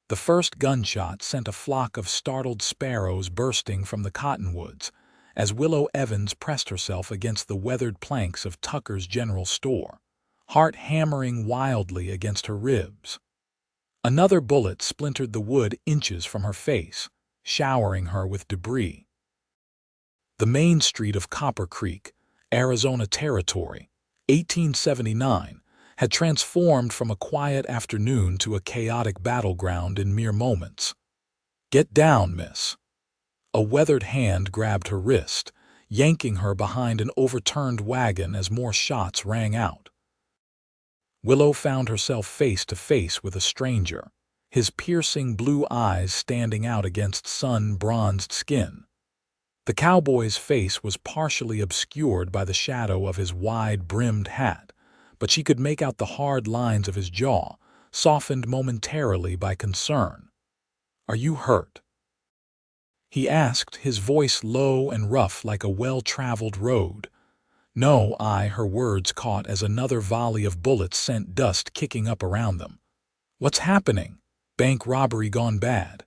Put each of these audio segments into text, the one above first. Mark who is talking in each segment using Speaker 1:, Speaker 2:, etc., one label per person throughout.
Speaker 1: The first gunshot sent a flock of startled sparrows bursting from the cottonwoods as Willow Evans pressed herself against the weathered planks of Tucker's general store, heart hammering wildly against her ribs. Another bullet splintered the wood inches from her face, showering her with debris. The main street of Copper Creek, Arizona Territory, 1879, had transformed from a quiet afternoon to a chaotic battleground in mere moments. "Get down, miss." A weathered hand grabbed her wrist, yanking her behind an overturned wagon as more shots rang out. Willow found herself face to face with a stranger, his piercing blue eyes standing out against sun-bronzed skin. The cowboy's face was partially obscured by the shadow of his wide-brimmed hat, but she could make out the hard lines of his jaw, softened momentarily by concern. "Are you hurt?" he asked, his voice low and rough like a well-traveled road. "No, her words caught as another volley of bullets sent dust kicking up around them. "What's happening? Bank robbery gone bad."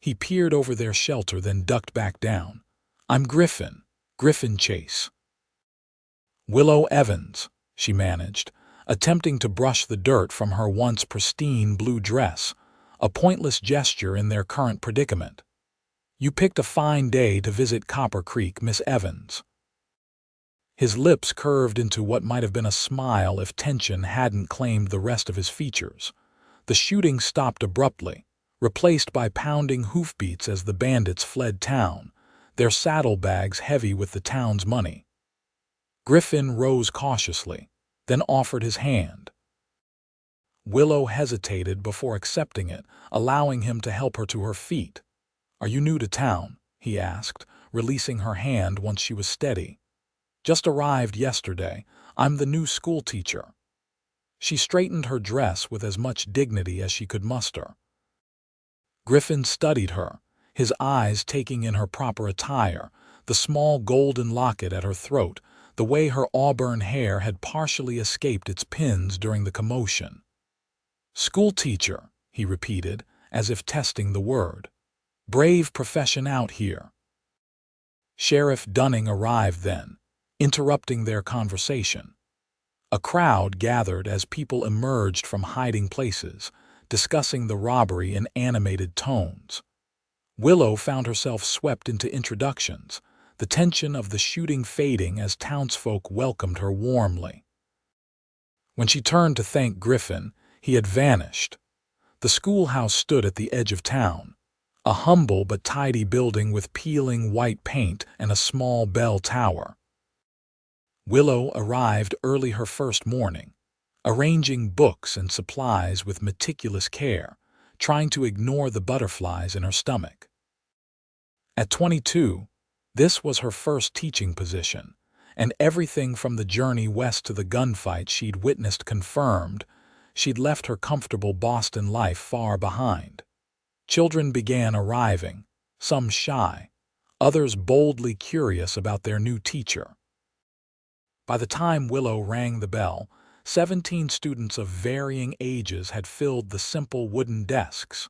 Speaker 1: He peered over their shelter, then ducked back down. "I'm Griffin Chase." "Willow Evans," she managed, attempting to brush the dirt from her once pristine blue dress, a pointless gesture in their current predicament. "You picked a fine day to visit Copper Creek, Miss Evans." His lips curved into what might have been a smile if tension hadn't claimed the rest of his features. The shooting stopped abruptly, replaced by pounding hoofbeats as the bandits fled town, their saddlebags heavy with the town's money. Griffin rose cautiously, then offered his hand. Willow hesitated before accepting it, allowing him to help her to her feet. "Are you new to town?" he asked, releasing her hand once she was steady. "Just arrived yesterday. I'm the new schoolteacher." She straightened her dress with as much dignity as she could muster. Griffin studied her, his eyes taking in her proper attire, the small golden locket at her throat, the way her auburn hair had partially escaped its pins during the commotion. "Schoolteacher," he repeated, as if testing the word. "Brave profession out here." Sheriff Dunning arrived then, interrupting their conversation. A crowd gathered as people emerged from hiding places, discussing the robbery in animated tones. Willow found herself swept into introductions, the tension of the shooting fading as townsfolk welcomed her warmly. When she turned to thank Griffin, he had vanished. The schoolhouse stood at the edge of town, a humble but tidy building with peeling white paint and a small bell tower. Willow arrived early her first morning, arranging books and supplies with meticulous care, trying to ignore the butterflies in her stomach. At 22, this was her first teaching position, and everything from the journey west to the gunfight she'd witnessed confirmed she'd left her comfortable Boston life far behind. Children began arriving, some shy, others boldly curious about their new teacher. By the time Willow rang the bell, 17 students of varying ages had filled the simple wooden desks.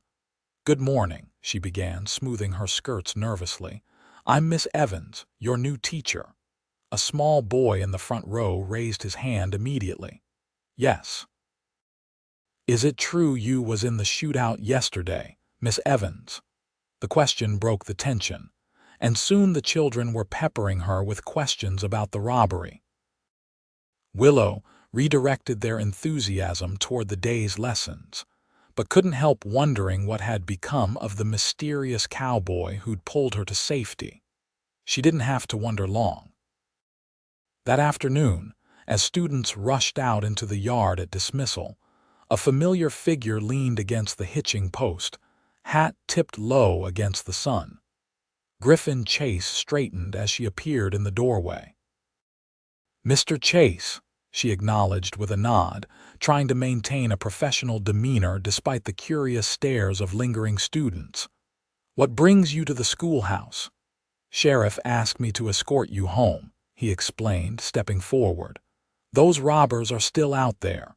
Speaker 1: "Good morning," she began, smoothing her skirts nervously. "I'm Miss Evans, your new teacher." A small boy in the front row raised his hand immediately. "Yes." "Is it true you was in the shootout yesterday, Miss Evans?" The question broke the tension, and soon the children were peppering her with questions about the robbery. Willow redirected their enthusiasm toward the day's lessons, but couldn't help wondering what had become of the mysterious cowboy who'd pulled her to safety. She didn't have to wonder long. That afternoon, as students rushed out into the yard at dismissal, a familiar figure leaned against the hitching post, hat tipped low against the sun. Griffin Chase straightened as she appeared in the doorway. "Mr. Chase," she acknowledged with a nod, trying to maintain a professional demeanor despite the curious stares of lingering students. "What brings you to the schoolhouse?" "Sheriff asked me to escort you home," he explained, stepping forward. "Those robbers are still out there."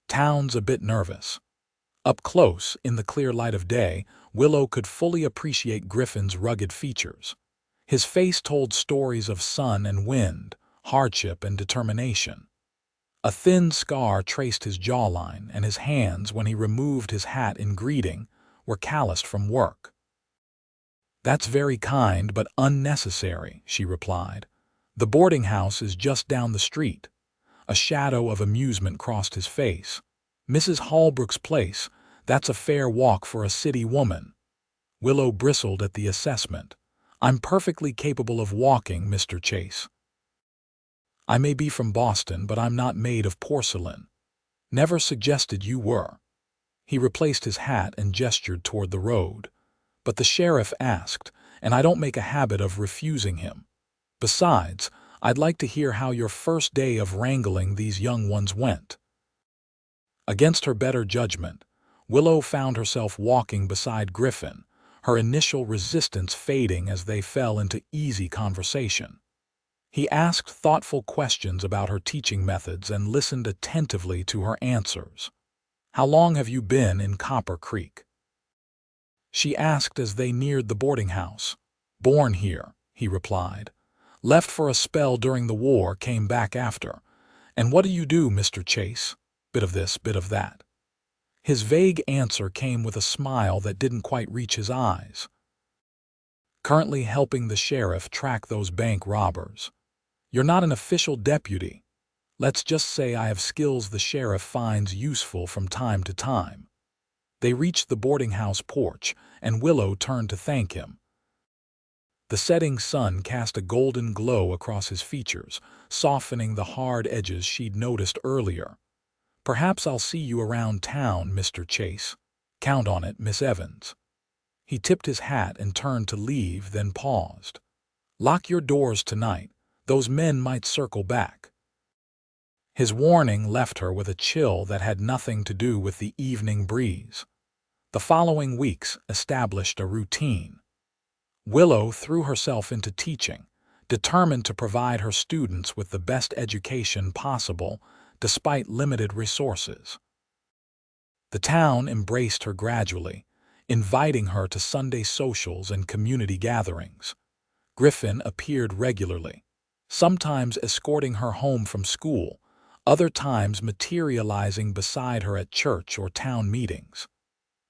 Speaker 1: "Town's a bit nervous." Up close, in the clear light of day, Willow could fully appreciate Griffin's rugged features. His face told stories of sun and wind, hardship and determination. A thin scar traced his jawline, and his hands, when he removed his hat in greeting, were calloused from work. "That's very kind, but unnecessary," she replied. "The boarding house is just down the street." A shadow of amusement crossed his face. "Mrs. Holbrook's place, that's a fair walk for a city woman." Willow bristled at the assessment. "I'm perfectly capable of walking, Mr. Chase. I may be from Boston, but I'm not made of porcelain." "Never suggested you were." He replaced his hat and gestured toward the road. "But the sheriff asked, and I don't make a habit of refusing him. Besides, I'd like to hear how your first day of wrangling these young ones went." Against her better judgment, Willow found herself walking beside Griffin, her initial resistance fading as they fell into easy conversation. He asked thoughtful questions about her teaching methods and listened attentively to her answers. "How long have you been in Copper Creek?" she asked as they neared the boarding house. "Born here," he replied. "Left for a spell during the war, came back after. And what do you do, Mr. Chase?" "Bit of this, bit of that." His vague answer came with a smile that didn't quite reach his eyes. "Currently helping the sheriff track those bank robbers." "You're not an official deputy." "Let's just say I have skills the sheriff finds useful from time to time." They reached the boarding house porch, and Willow turned to thank him. The setting sun cast a golden glow across his features, softening the hard edges she'd noticed earlier. "Perhaps I'll see you around town, Mr. Chase." "Count on it, Miss Evans." He tipped his hat and turned to leave, then paused. "Lock your doors tonight. Those men might circle back." His warning left her with a chill that had nothing to do with the evening breeze. The following weeks established a routine. Willow threw herself into teaching, determined to provide her students with the best education possible despite limited resources. The town embraced her gradually, inviting her to Sunday socials and community gatherings. Griffin appeared regularly, sometimes escorting her home from school, other times materializing beside her at church or town meetings.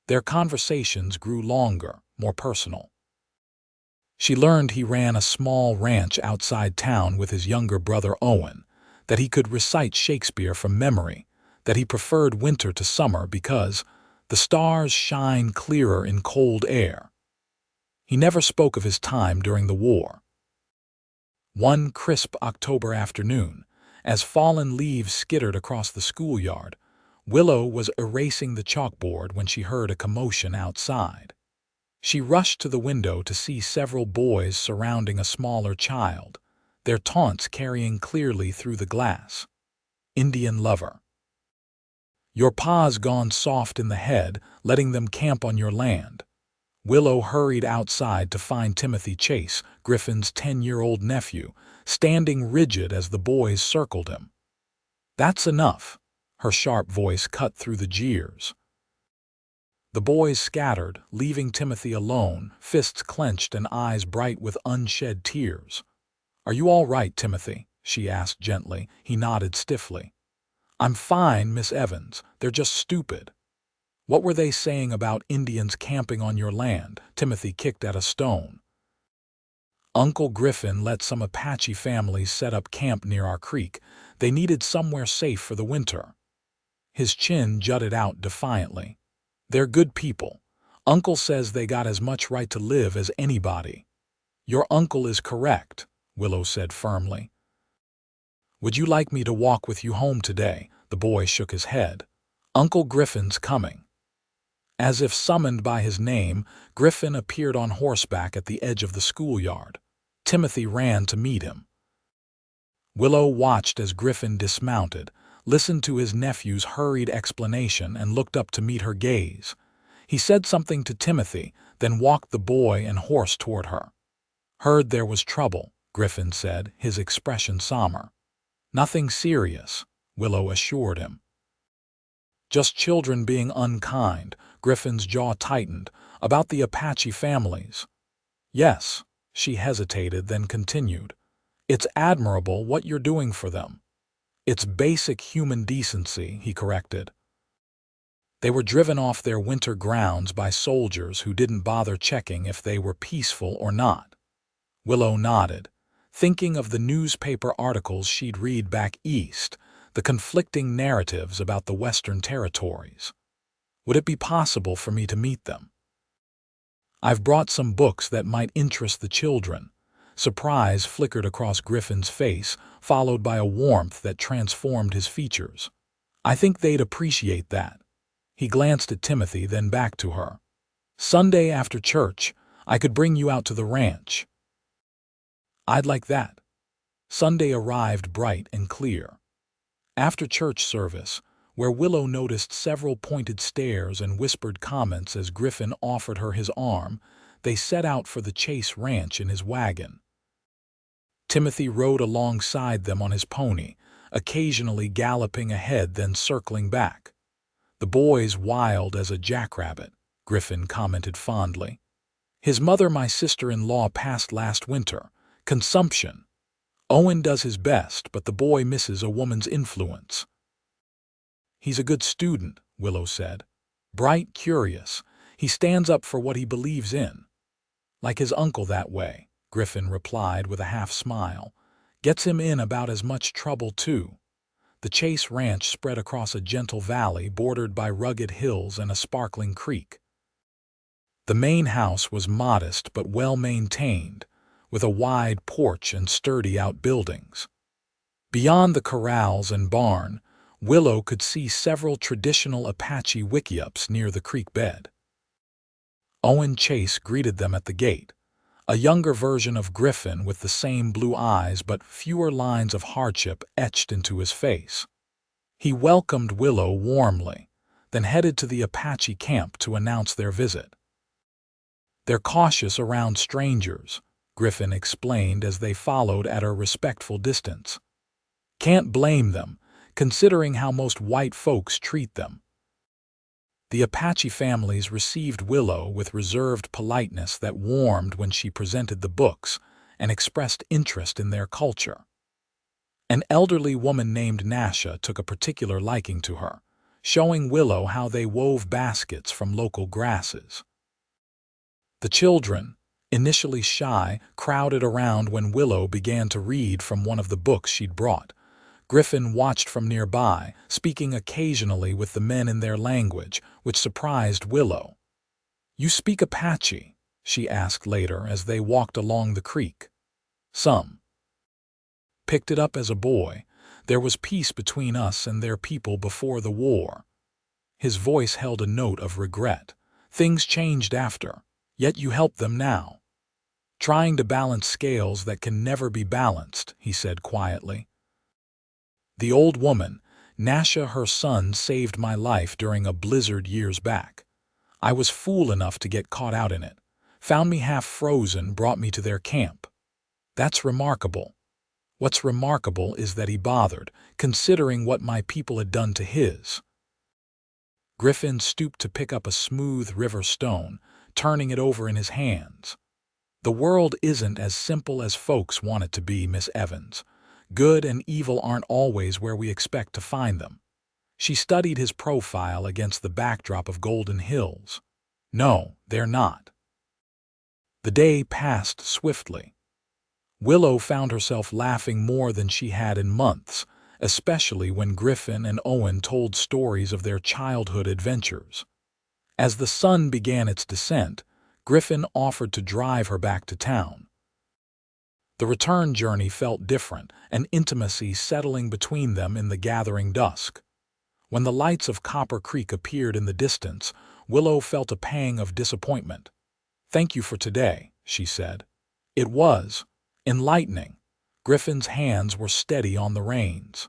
Speaker 1: Their conversations grew longer, more personal. She learned he ran a small ranch outside town with his younger brother Owen, that he could recite Shakespeare from memory, that he preferred winter to summer because the stars shine clearer in cold air. He never spoke of his time during the war. One crisp October afternoon, as fallen leaves skittered across the schoolyard, Willow was erasing the chalkboard when she heard a commotion outside. She rushed to the window to see several boys surrounding a smaller child, their taunts carrying clearly through the glass. "Indian lover. Your pa's gone soft in the head, letting them camp on your land." Willow hurried outside to find Timothy Chase, Griffin's 10-year-old nephew, standing rigid as the boys circled him. "That's enough." Her sharp voice cut through the jeers. The boys scattered, leaving Timothy alone, fists clenched and eyes bright with unshed tears. "Are you all right, Timothy?" she asked gently. He nodded stiffly. "I'm fine, Miss Evans. They're just stupid." "What were they saying about Indians camping on your land?" Timothy kicked at a stone. "Uncle Griffin let some Apache families set up camp near our creek. They needed somewhere safe for the winter." His chin jutted out defiantly. "They're good people. Uncle says they got as much right to live as anybody." "Your uncle is correct," Willow said firmly. "Would you like me to walk with you home today?" The boy shook his head. "Uncle Griffin's coming." As if summoned by his name, Griffin appeared on horseback at the edge of the schoolyard. Timothy ran to meet him. Willow watched as Griffin dismounted, listened to his nephew's hurried explanation, and looked up to meet her gaze. He said something to Timothy, then walked the boy and horse toward her. "Heard there was trouble," Griffin said, his expression somber. "Nothing serious," Willow assured him. Just children being unkind. Griffin's jaw tightened. About the Apache families. Yes, she hesitated, then continued. It's admirable what you're doing for them. It's basic human decency, he corrected. They were driven off their winter grounds by soldiers who didn't bother checking if they were peaceful or not. Willow nodded, thinking of the newspaper articles she'd read back east, the conflicting narratives about the Western territories. Would it be possible for me to meet them? I've brought some books that might interest the children. Surprise flickered across Griffin's face, followed by a warmth that transformed his features. I think they'd appreciate that. He glanced at Timothy, then back to her. Sunday after church, I could bring you out to the ranch. I'd like that. Sunday arrived bright and clear. After church service, where Willow noticed several pointed stares and whispered comments as Griffin offered her his arm, they set out for the Chase ranch in his wagon. Timothy rode alongside them on his pony, occasionally galloping ahead then circling back. The boy's wild as a jackrabbit, Griffin commented fondly. His mother, my sister-in-law, passed last winter. Consumption. Owen does his best, but the boy misses a woman's influence. He's a good student, Willow said. Bright, curious. He stands up for what he believes in. Like his uncle that way, Griffin replied with a half-smile. Gets him in about as much trouble, too. The Chase ranch spread across a gentle valley bordered by rugged hills and a sparkling creek. The main house was modest but well-maintained, with a wide porch and sturdy outbuildings. Beyond the corrals and barn, Willow could see several traditional Apache wickiups near the creek bed. Owen Chase greeted them at the gate, a younger version of Griffin with the same blue eyes but fewer lines of hardship etched into his face. He welcomed Willow warmly, then headed to the Apache camp to announce their visit. They're cautious around strangers, Griffin explained as they followed at a respectful distance. Can't blame them, considering how most white folks treat them. The Apache families received Willow with reserved politeness that warmed when she presented the books and expressed interest in their culture. An elderly woman named Nasha took a particular liking to her, showing Willow how they wove baskets from local grasses. The children, initially shy, crowded around when Willow began to read from one of the books she'd brought. Griffin watched from nearby, speaking occasionally with the men in their language, which surprised Willow. You speak Apache? She asked later as they walked along the creek. Some. Picked it up as a boy. There was peace between us and their people before the war. His voice held a note of regret. Things changed after, yet you help them now. Trying to balance scales that can never be balanced, he said quietly. The old woman, Nasha, her son, saved my life during a blizzard years back. I was fool enough to get caught out in it. Found me half frozen, brought me to their camp. That's remarkable. What's remarkable is that he bothered, considering what my people had done to his. Griffin stooped to pick up a smooth river stone, turning it over in his hands. The world isn't as simple as folks want it to be, Miss Evans. Good and evil aren't always where we expect to find them. She studied his profile against the backdrop of golden hills. No, they're not. The day passed swiftly. Willow found herself laughing more than she had in months, especially when Griffin and Owen told stories of their childhood adventures. As the sun began its descent, Griffin offered to drive her back to town. The return journey felt different, an intimacy settling between them in the gathering dusk. When the lights of Copper Creek appeared in the distance, Willow felt a pang of disappointment. Thank you for today, she said. It was enlightening. Griffin's hands were steady on the reins.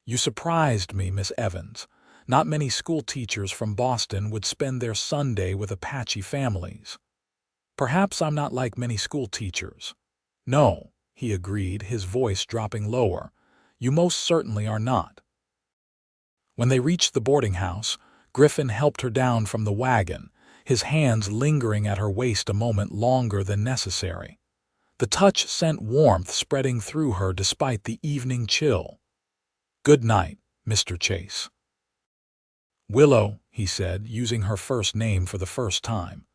Speaker 1: You surprised me, Miss Evans. Not many school teachers from Boston would spend their Sunday with Apache families. Perhaps I'm not like many school teachers. No, he agreed, his voice dropping lower. You most certainly are not. When they reached the boarding house, Griffin helped her down from the wagon, his hands lingering at her waist a moment longer than necessary. The touch sent warmth spreading through her despite the evening chill. "Good night, Mr. Chase." "Willow," he said, using her first name for the first time.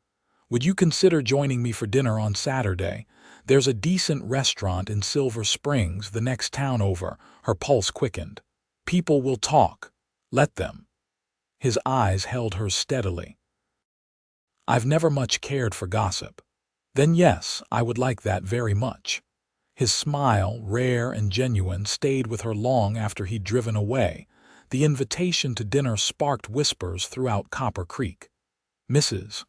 Speaker 1: "Would you consider joining me for dinner on Saturday? There's a decent restaurant in Silver Springs, the next town over." Her pulse quickened. "People will talk. Let them." His eyes held hers steadily. "I've never much cared for gossip." "Then yes, I would like that very much." His smile, rare and genuine, stayed with her long after he'd driven away. The invitation to dinner sparked whispers throughout Copper Creek. Mrs.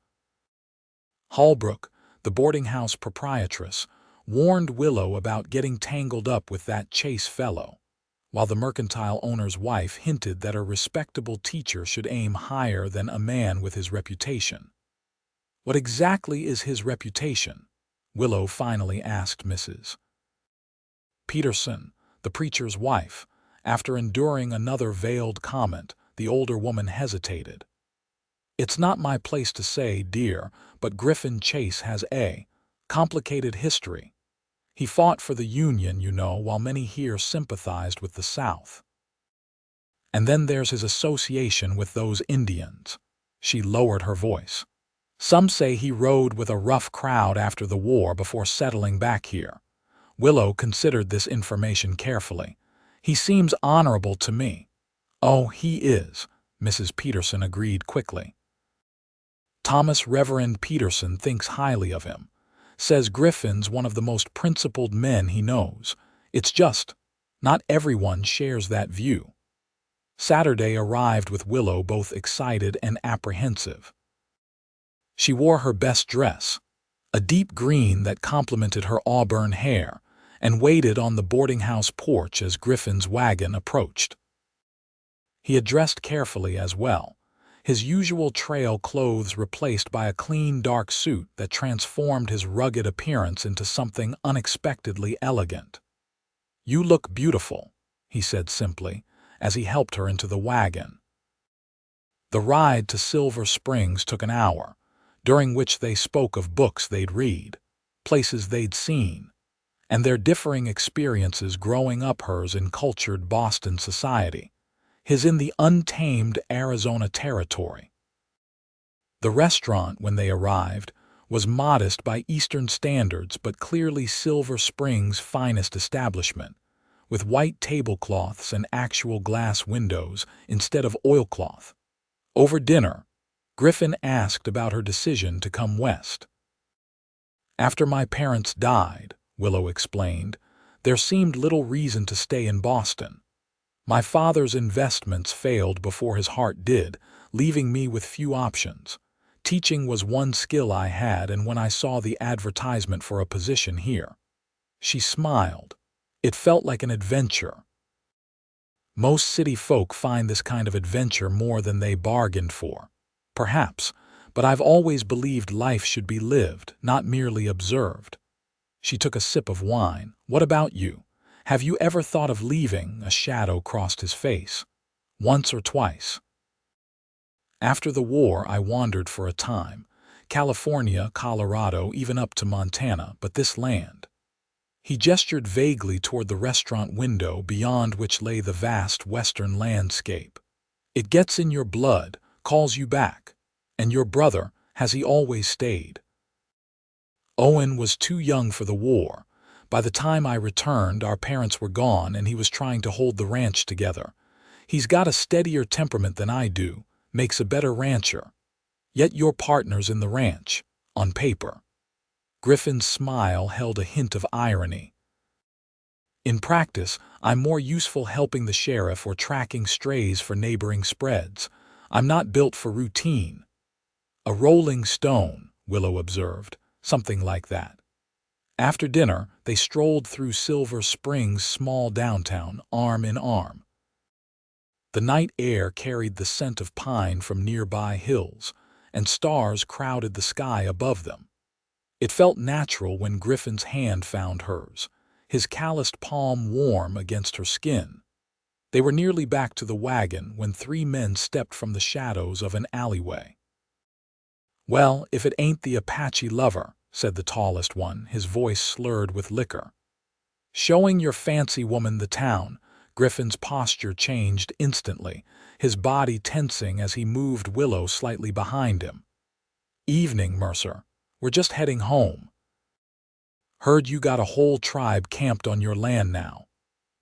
Speaker 1: Holbrook, the boarding house proprietress, warned Willow about getting tangled up with that Chase fellow, while the mercantile owner's wife hinted that a respectable teacher should aim higher than a man with his reputation. "What exactly is his reputation?" Willow finally asked Mrs. Peterson, the preacher's wife. After enduring another veiled comment, the older woman hesitated. "It's not my place to say, dear, but Griffin Chase has a complicated history. He fought for the Union, you know, while many here sympathized with the South. And then there's his association with those Indians." She lowered her voice. "Some say he rode with a rough crowd after the war before settling back here." Willow considered this information carefully. "He seems honorable to me." "Oh, he is," Mrs. Peterson agreed quickly. "Thomas Reverend Peterson thinks highly of him. Says Griffin's one of the most principled men he knows. It's just, not everyone shares that view." Saturday arrived with Willow both excited and apprehensive. She wore her best dress, a deep green that complemented her auburn hair, and waited on the boarding house porch as Griffin's wagon approached. He had dressed carefully as well, his usual trail clothes replaced by a clean dark suit that transformed his rugged appearance into something unexpectedly elegant. "You look beautiful," he said simply, as he helped her into the wagon. The ride to Silver Springs took an hour, during which they spoke of books they'd read, places they'd seen, and their differing experiences growing up, hers in cultured Boston society, his in the untamed Arizona territory. The restaurant, when they arrived, was modest by Eastern standards but clearly Silver Springs' finest establishment, with white tablecloths and actual glass windows instead of oilcloth. Over dinner, Griffin asked about her decision to come west. "After my parents died," Willow explained, "there seemed little reason to stay in Boston. My father's investments failed before his heart did, leaving me with few options. Teaching was one skill I had, and when I saw the advertisement for a position here..." She smiled. "It felt like an adventure." Most city folk find this kind of adventure more than they bargained for. Perhaps, but I've always believed life should be lived, not merely observed. She took a sip of wine. "What about you? Have you ever thought of leaving?" A shadow crossed his face. "Once or twice. After the war, I wandered for a time. California, Colorado, even up to Montana, but this land..." He gestured vaguely toward the restaurant window beyond which lay the vast western landscape. "It gets in your blood, calls you back. And your brother, has he always stayed?" "Owen was too young for the war. By the time I returned, our parents were gone and he was trying to hold the ranch together. He's got a steadier temperament than I do, makes a better rancher. Yet your partner's in the ranch, on paper." Griffin's smile held a hint of irony. "In practice, I'm more useful helping the sheriff or tracking strays for neighboring spreads. I'm not built for routine." "A rolling stone," Willow observed, "something like that." After dinner, they strolled through Silver Springs' small downtown, arm in arm. The night air carried the scent of pine from nearby hills, and stars crowded the sky above them. It felt natural when Griffin's hand found hers, his calloused palm warm against her skin. They were nearly back to the wagon when 3 men stepped from the shadows of an alleyway. "Well, if it ain't the Apache lover," said the tallest one, his voice slurred with liquor. "Showing your fancy woman the town." Griffin's posture changed instantly, his body tensing as he moved Willow slightly behind him. "Evening, Mercer. We're just heading home. Heard you got a whole tribe camped on your land now."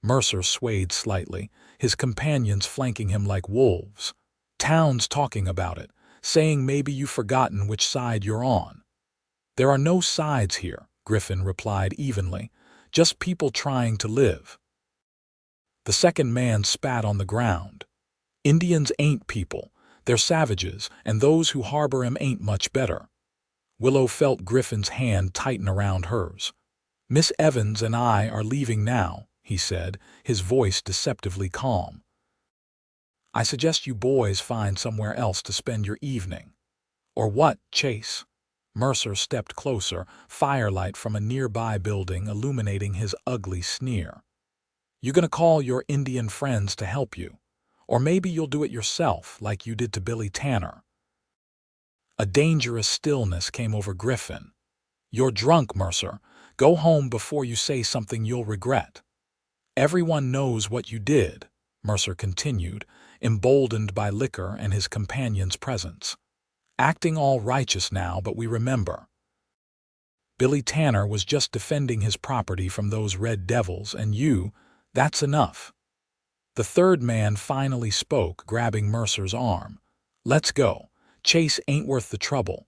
Speaker 1: Mercer swayed slightly, his companions flanking him like wolves. "Town's talking about it, saying maybe you've forgotten which side you're on." "There are no sides here," Griffin replied evenly, "just people trying to live." The second man spat on the ground. "Indians ain't people. They're savages, and those who harbor 'em ain't much better." Willow felt Griffin's hand tighten around hers. "Miss Evans and I are leaving now," he said, his voice deceptively calm. "I suggest you boys find somewhere else to spend your evening." "Or what, Chase?" Mercer stepped closer, firelight from a nearby building illuminating his ugly sneer. "You gonna call your Indian friends to help you? Or maybe you'll do it yourself, like you did to Billy Tanner." A dangerous stillness came over Griffin. "You're drunk, Mercer. Go home before you say something you'll regret." "Everyone knows what you did," Mercer continued, emboldened by liquor and his companion's presence. "Acting all righteous now, but we remember. Billy Tanner was just defending his property from those red devils, and that's enough." The third man finally spoke, grabbing Mercer's arm. "Let's go. Chase ain't worth the trouble."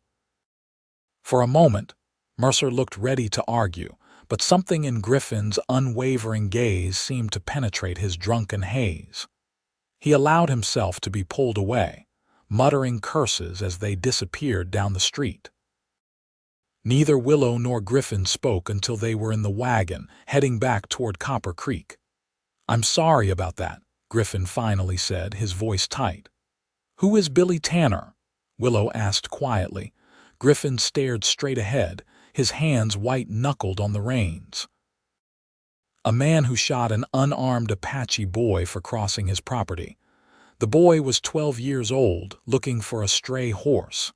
Speaker 1: For a moment, Mercer looked ready to argue, but something in Griffin's unwavering gaze seemed to penetrate his drunken haze. He allowed himself to be pulled away, muttering curses as they disappeared down the street. Neither Willow nor Griffin spoke until they were in the wagon, heading back toward Copper Creek. "I'm sorry about that," Griffin finally said, his voice tight. "Who is Billy Tanner?" Willow asked quietly. Griffin stared straight ahead, his hands white-knuckled on the reins. "A man who shot an unarmed Apache boy for crossing his property. The boy was 12 years old, looking for a stray horse.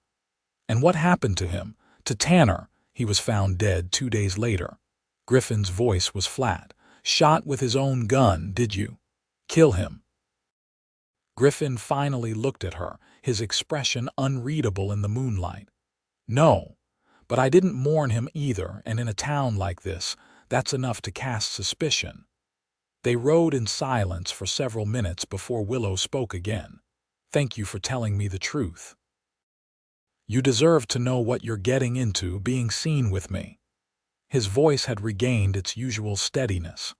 Speaker 1: And what happened to him? To Tanner, he was found dead 2 days later." Griffin's voice was flat. "Shot with his own gun, did you? Kill him?" Griffin finally looked at her, his expression unreadable in the moonlight. "No, but I didn't mourn him either, and in a town like this, that's enough to cast suspicion." They rode in silence for several minutes before Willow spoke again. "Thank you for telling me the truth. You deserve to know what you're getting into being seen with me." His voice had regained its usual steadiness.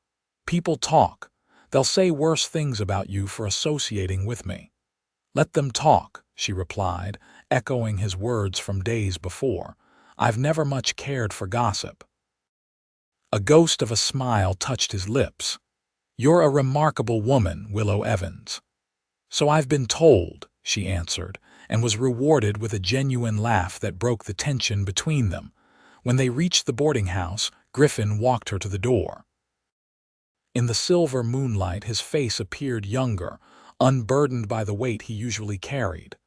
Speaker 1: "People talk. They'll say worse things about you for associating with me." "Let them talk," she replied, echoing his words from days before. "I've never much cared for gossip." A ghost of a smile touched his lips. "You're a remarkable woman, Willow Evans." "So I've been told," she answered, and was rewarded with a genuine laugh that broke the tension between them. When they reached the boarding house, Griffin walked her to the door. In the silver moonlight, his face appeared younger, unburdened by the weight he usually carried.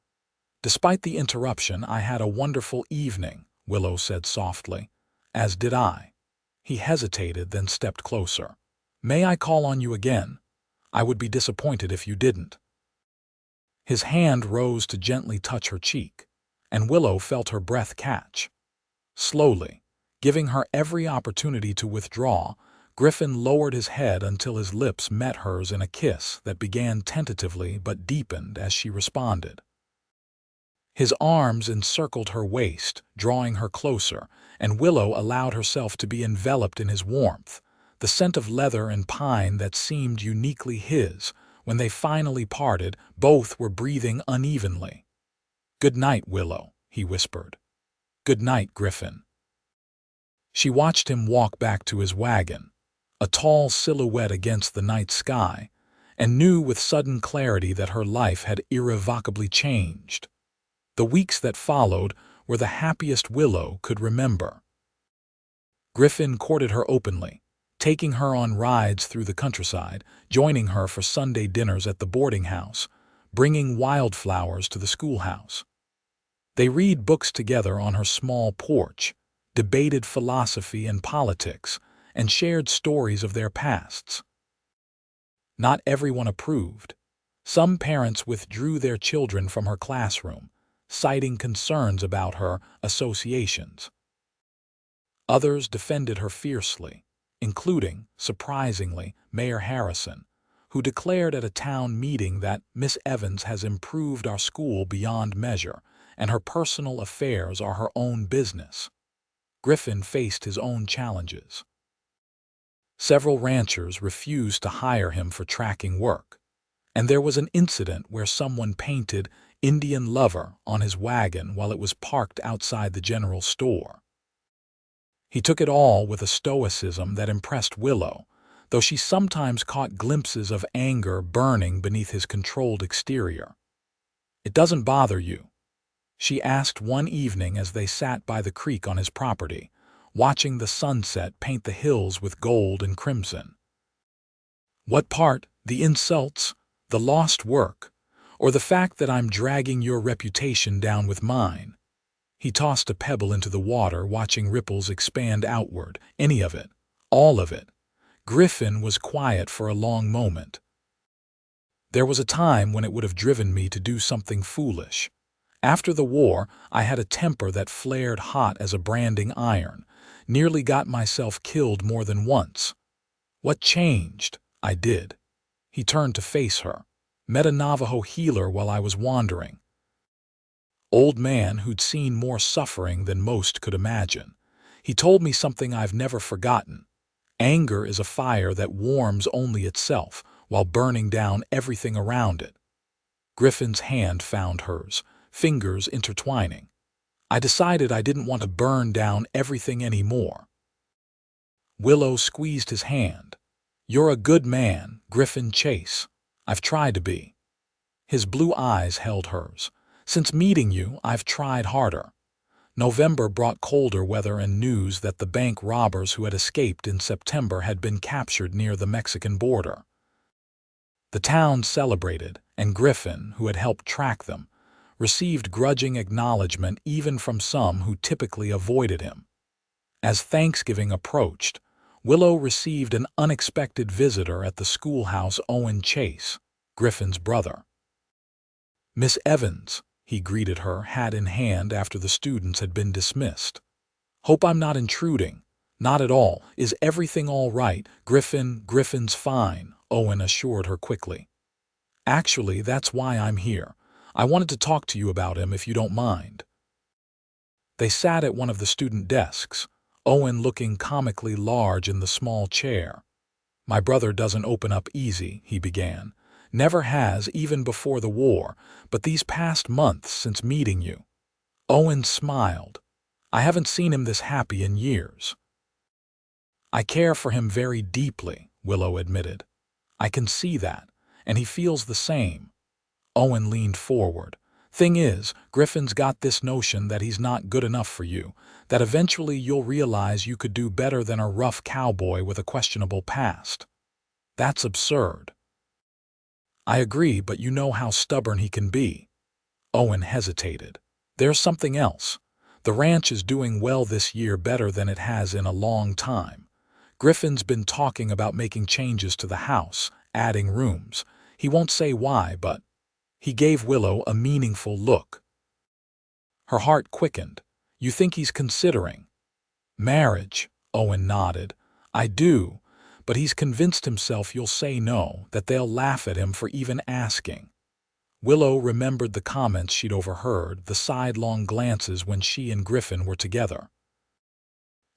Speaker 1: "Despite the interruption, I had a wonderful evening," Willow said softly. "As did I." He hesitated, then stepped closer. "May I call on you again? I would be disappointed if you didn't." His hand rose to gently touch her cheek, and Willow felt her breath catch. Slowly, giving her every opportunity to withdraw, Griffin lowered his head until his lips met hers in a kiss that began tentatively but deepened as she responded. His arms encircled her waist, drawing her closer, and Willow allowed herself to be enveloped in his warmth, the scent of leather and pine that seemed uniquely his. When they finally parted, both were breathing unevenly. "Good night, Willow," he whispered. "Good night, Griffin." She watched him walk back to his wagon, a tall silhouette against the night sky, and knew with sudden clarity that her life had irrevocably changed. The weeks that followed were the happiest Willow could remember. Griffin courted her openly, taking her on rides through the countryside, joining her for Sunday dinners at the boarding house, bringing wildflowers to the schoolhouse. They read books together on her small porch, debated philosophy and politics, and shared stories of their pasts. Not everyone approved. Some parents withdrew their children from her classroom, citing concerns about her associations. Others defended her fiercely, including, surprisingly, Mayor Harrison, who declared at a town meeting that Miss Evans has improved our school beyond measure, and her personal affairs are her own business. Griffin faced his own challenges. Several ranchers refused to hire him for tracking work, and there was an incident where someone painted "Indian Lover" on his wagon while it was parked outside the general store. He took it all with a stoicism that impressed Willow, though she sometimes caught glimpses of anger burning beneath his controlled exterior. "It doesn't bother you?" she asked one evening as they sat by the creek on his property, watching the sunset paint the hills with gold and crimson. "What part? The insults? The lost work? Or the fact that I'm dragging your reputation down with mine?" He tossed a pebble into the water, watching ripples expand outward. "Any of it. All of it." Griffin was quiet for a long moment. "There was a time when it would have driven me to do something foolish. After the war, I had a temper that flared hot as a branding iron, nearly got myself killed more than once. What changed? I did." He turned to face her. "Met a Navajo healer while I was wandering. Old man who'd seen more suffering than most could imagine. He told me something I've never forgotten. Anger is a fire that warms only itself while burning down everything around it." Griffin's hand found hers, fingers intertwining. "I decided I didn't want to burn down everything anymore." Willow squeezed his hand. "You're a good man, Griffin Chase. I've tried to be." His blue eyes held hers. "Since meeting you, I've tried harder." November brought colder weather and news that the bank robbers who had escaped in September had been captured near the Mexican border. The town celebrated, and Griffin, who had helped track them, received grudging acknowledgement even from some who typically avoided him. As Thanksgiving approached, Willow received an unexpected visitor at the schoolhouse. Owen Chase, Griffin's brother. "Miss Evans," he greeted her, hat in hand, after the students had been dismissed. "Hope I'm not intruding." "Not at all. Is everything all right, Griffin?" "Griffin's fine," Owen assured her quickly. "Actually, that's why I'm here. I wanted to talk to you about him if you don't mind." They sat at one of the student desks, Owen looking comically large in the small chair. "My brother doesn't open up easy," he began. "Never has, even before the war, but these past months since meeting you." Owen smiled. "I haven't seen him this happy in years." "I care for him very deeply," Willow admitted. "I can see that, and he feels the same." Owen leaned forward. "Thing is, Griffin's got this notion that he's not good enough for you, that eventually you'll realize you could do better than a rough cowboy with a questionable past. That's absurd." "I agree, but you know how stubborn he can be." Owen hesitated. "There's something else. The ranch is doing well this year, better than it has in a long time. Griffin's been talking about making changes to the house, adding rooms. He won't say why, but—" He gave Willow a meaningful look. Her heart quickened. "You think he's considering marriage?" Owen nodded. "I do, but he's convinced himself you'll say no, that they'll laugh at him for even asking." Willow remembered the comments she'd overheard, the sidelong glances when she and Griffin were together.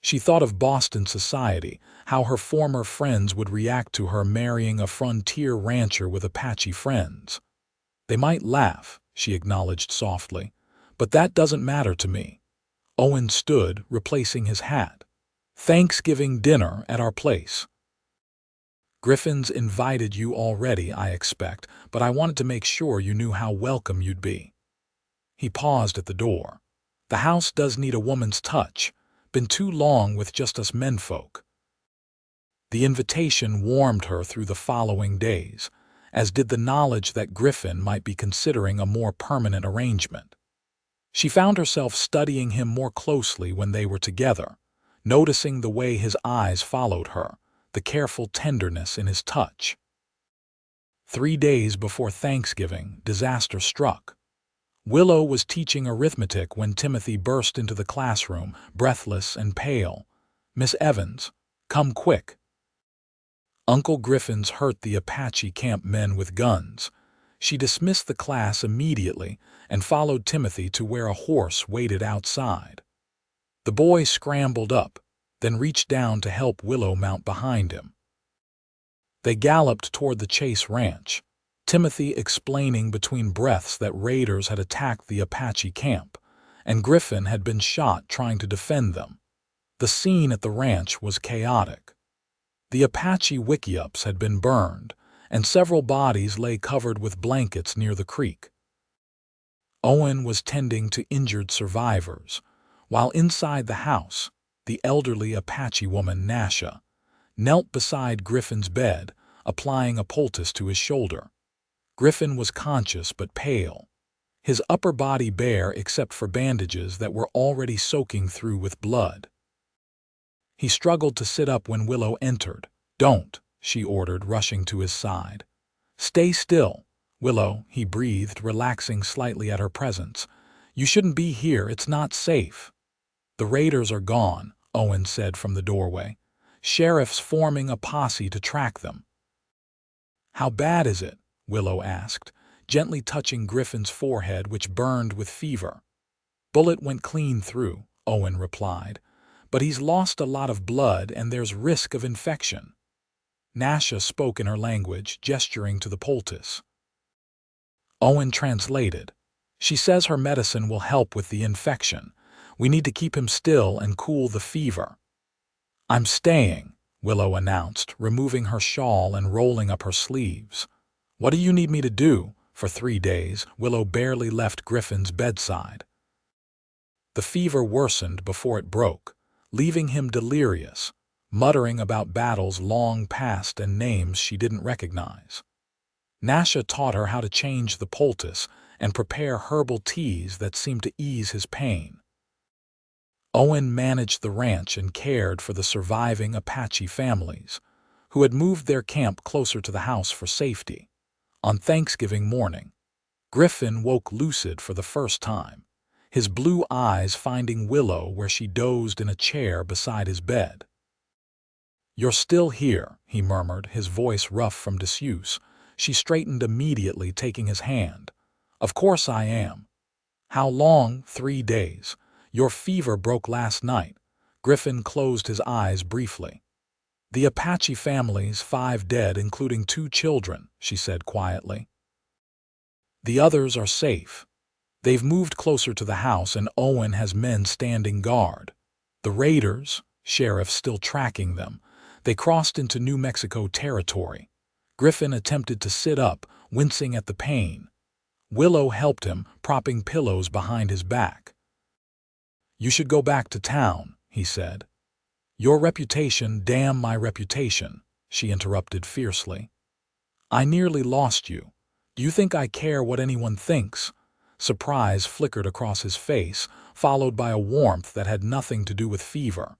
Speaker 1: She thought of Boston society, how her former friends would react to her marrying a frontier rancher with Apache friends. "They might laugh," she acknowledged softly, "but that doesn't matter to me." Owen stood, replacing his hat. "Thanksgiving dinner at our place." "Griffin's invited you already, I expect, but I wanted to make sure you knew how welcome you'd be." He paused at the door. "The house does need a woman's touch. Been too long with just us menfolk." The invitation warmed her through the following days, as did the knowledge that Griffin might be considering a more permanent arrangement. She found herself studying him more closely when they were together, noticing the way his eyes followed her, the careful tenderness in his touch. 3 days before Thanksgiving, disaster struck. Willow was teaching arithmetic when Timothy burst into the classroom, breathless and pale. "Miss Evans, come quick. Uncle Griffin's hurt the Apache camp men with guns." She dismissed the class immediately and followed Timothy to where a horse waited outside. The boy scrambled up, then reached down to help Willow mount behind him. They galloped toward the Chase ranch, Timothy explaining between breaths that raiders had attacked the Apache camp, and Griffin had been shot trying to defend them. The scene at the ranch was chaotic. The Apache wickiups had been burned, and several bodies lay covered with blankets near the creek. Owen was tending to injured survivors, while inside the house, the elderly Apache woman, Nasha, knelt beside Griffin's bed, applying a poultice to his shoulder. Griffin was conscious but pale, his upper body bare except for bandages that were already soaking through with blood. He struggled to sit up when Willow entered. "Don't," she ordered, rushing to his side. "Stay still, Willow," he breathed, relaxing slightly at her presence. "You shouldn't be here, it's not safe." "The raiders are gone," Owen said from the doorway. "Sheriff's forming a posse to track them." "How bad is it?" Willow asked, gently touching Griffin's forehead, which burned with fever. "Bullet went clean through," Owen replied, "but he's lost a lot of blood and there's risk of infection." Nasha spoke in her language, gesturing to the poultice. Owen translated. "She says her medicine will help with the infection. We need to keep him still and cool the fever." "I'm staying," Willow announced, removing her shawl and rolling up her sleeves. "What do you need me to do?" For 3 days, Willow barely left Griffin's bedside. The fever worsened before it broke, leaving him delirious, muttering about battles long past and names she didn't recognize. Nasha taught her how to change the poultice and prepare herbal teas that seemed to ease his pain. Owen managed the ranch and cared for the surviving Apache families, who had moved their camp closer to the house for safety. On Thanksgiving morning, Griffin woke lucid for the first time, his blue eyes finding Willow where she dozed in a chair beside his bed. "You're still here," he murmured, his voice rough from disuse. She straightened immediately, taking his hand. "Of course I am." "How long?" 3 days. "Your fever broke last night." Griffin closed his eyes briefly. "The Apache families, 5 dead, including 2 children," she said quietly. "The others are safe. They've moved closer to the house and Owen has men standing guard. The raiders, sheriff still tracking them. They crossed into New Mexico territory." Griffin attempted to sit up, wincing at the pain. Willow helped him, propping pillows behind his back. "You should go back to town," he said. "Your reputation, damn my reputation," she interrupted fiercely. "I nearly lost you. Do you think I care what anyone thinks?" Surprise flickered across his face, followed by a warmth that had nothing to do with fever.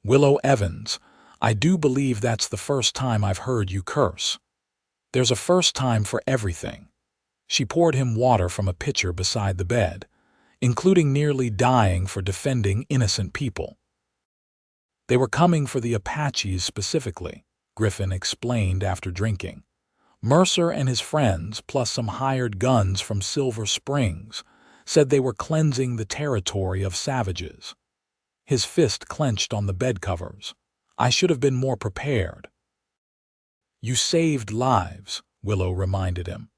Speaker 1: "Willow Evans, I do believe that's the first time I've heard you curse." "There's a first time for everything." She poured him water from a pitcher beside the bed, including nearly dying for defending innocent people. "They were coming for the Apaches specifically," Griffin explained after drinking. "Mercer and his friends, plus some hired guns from Silver Springs, said they were cleansing the territory of savages." His fist clenched on the bed covers. "I should have been more prepared." "You saved lives," Willow reminded him.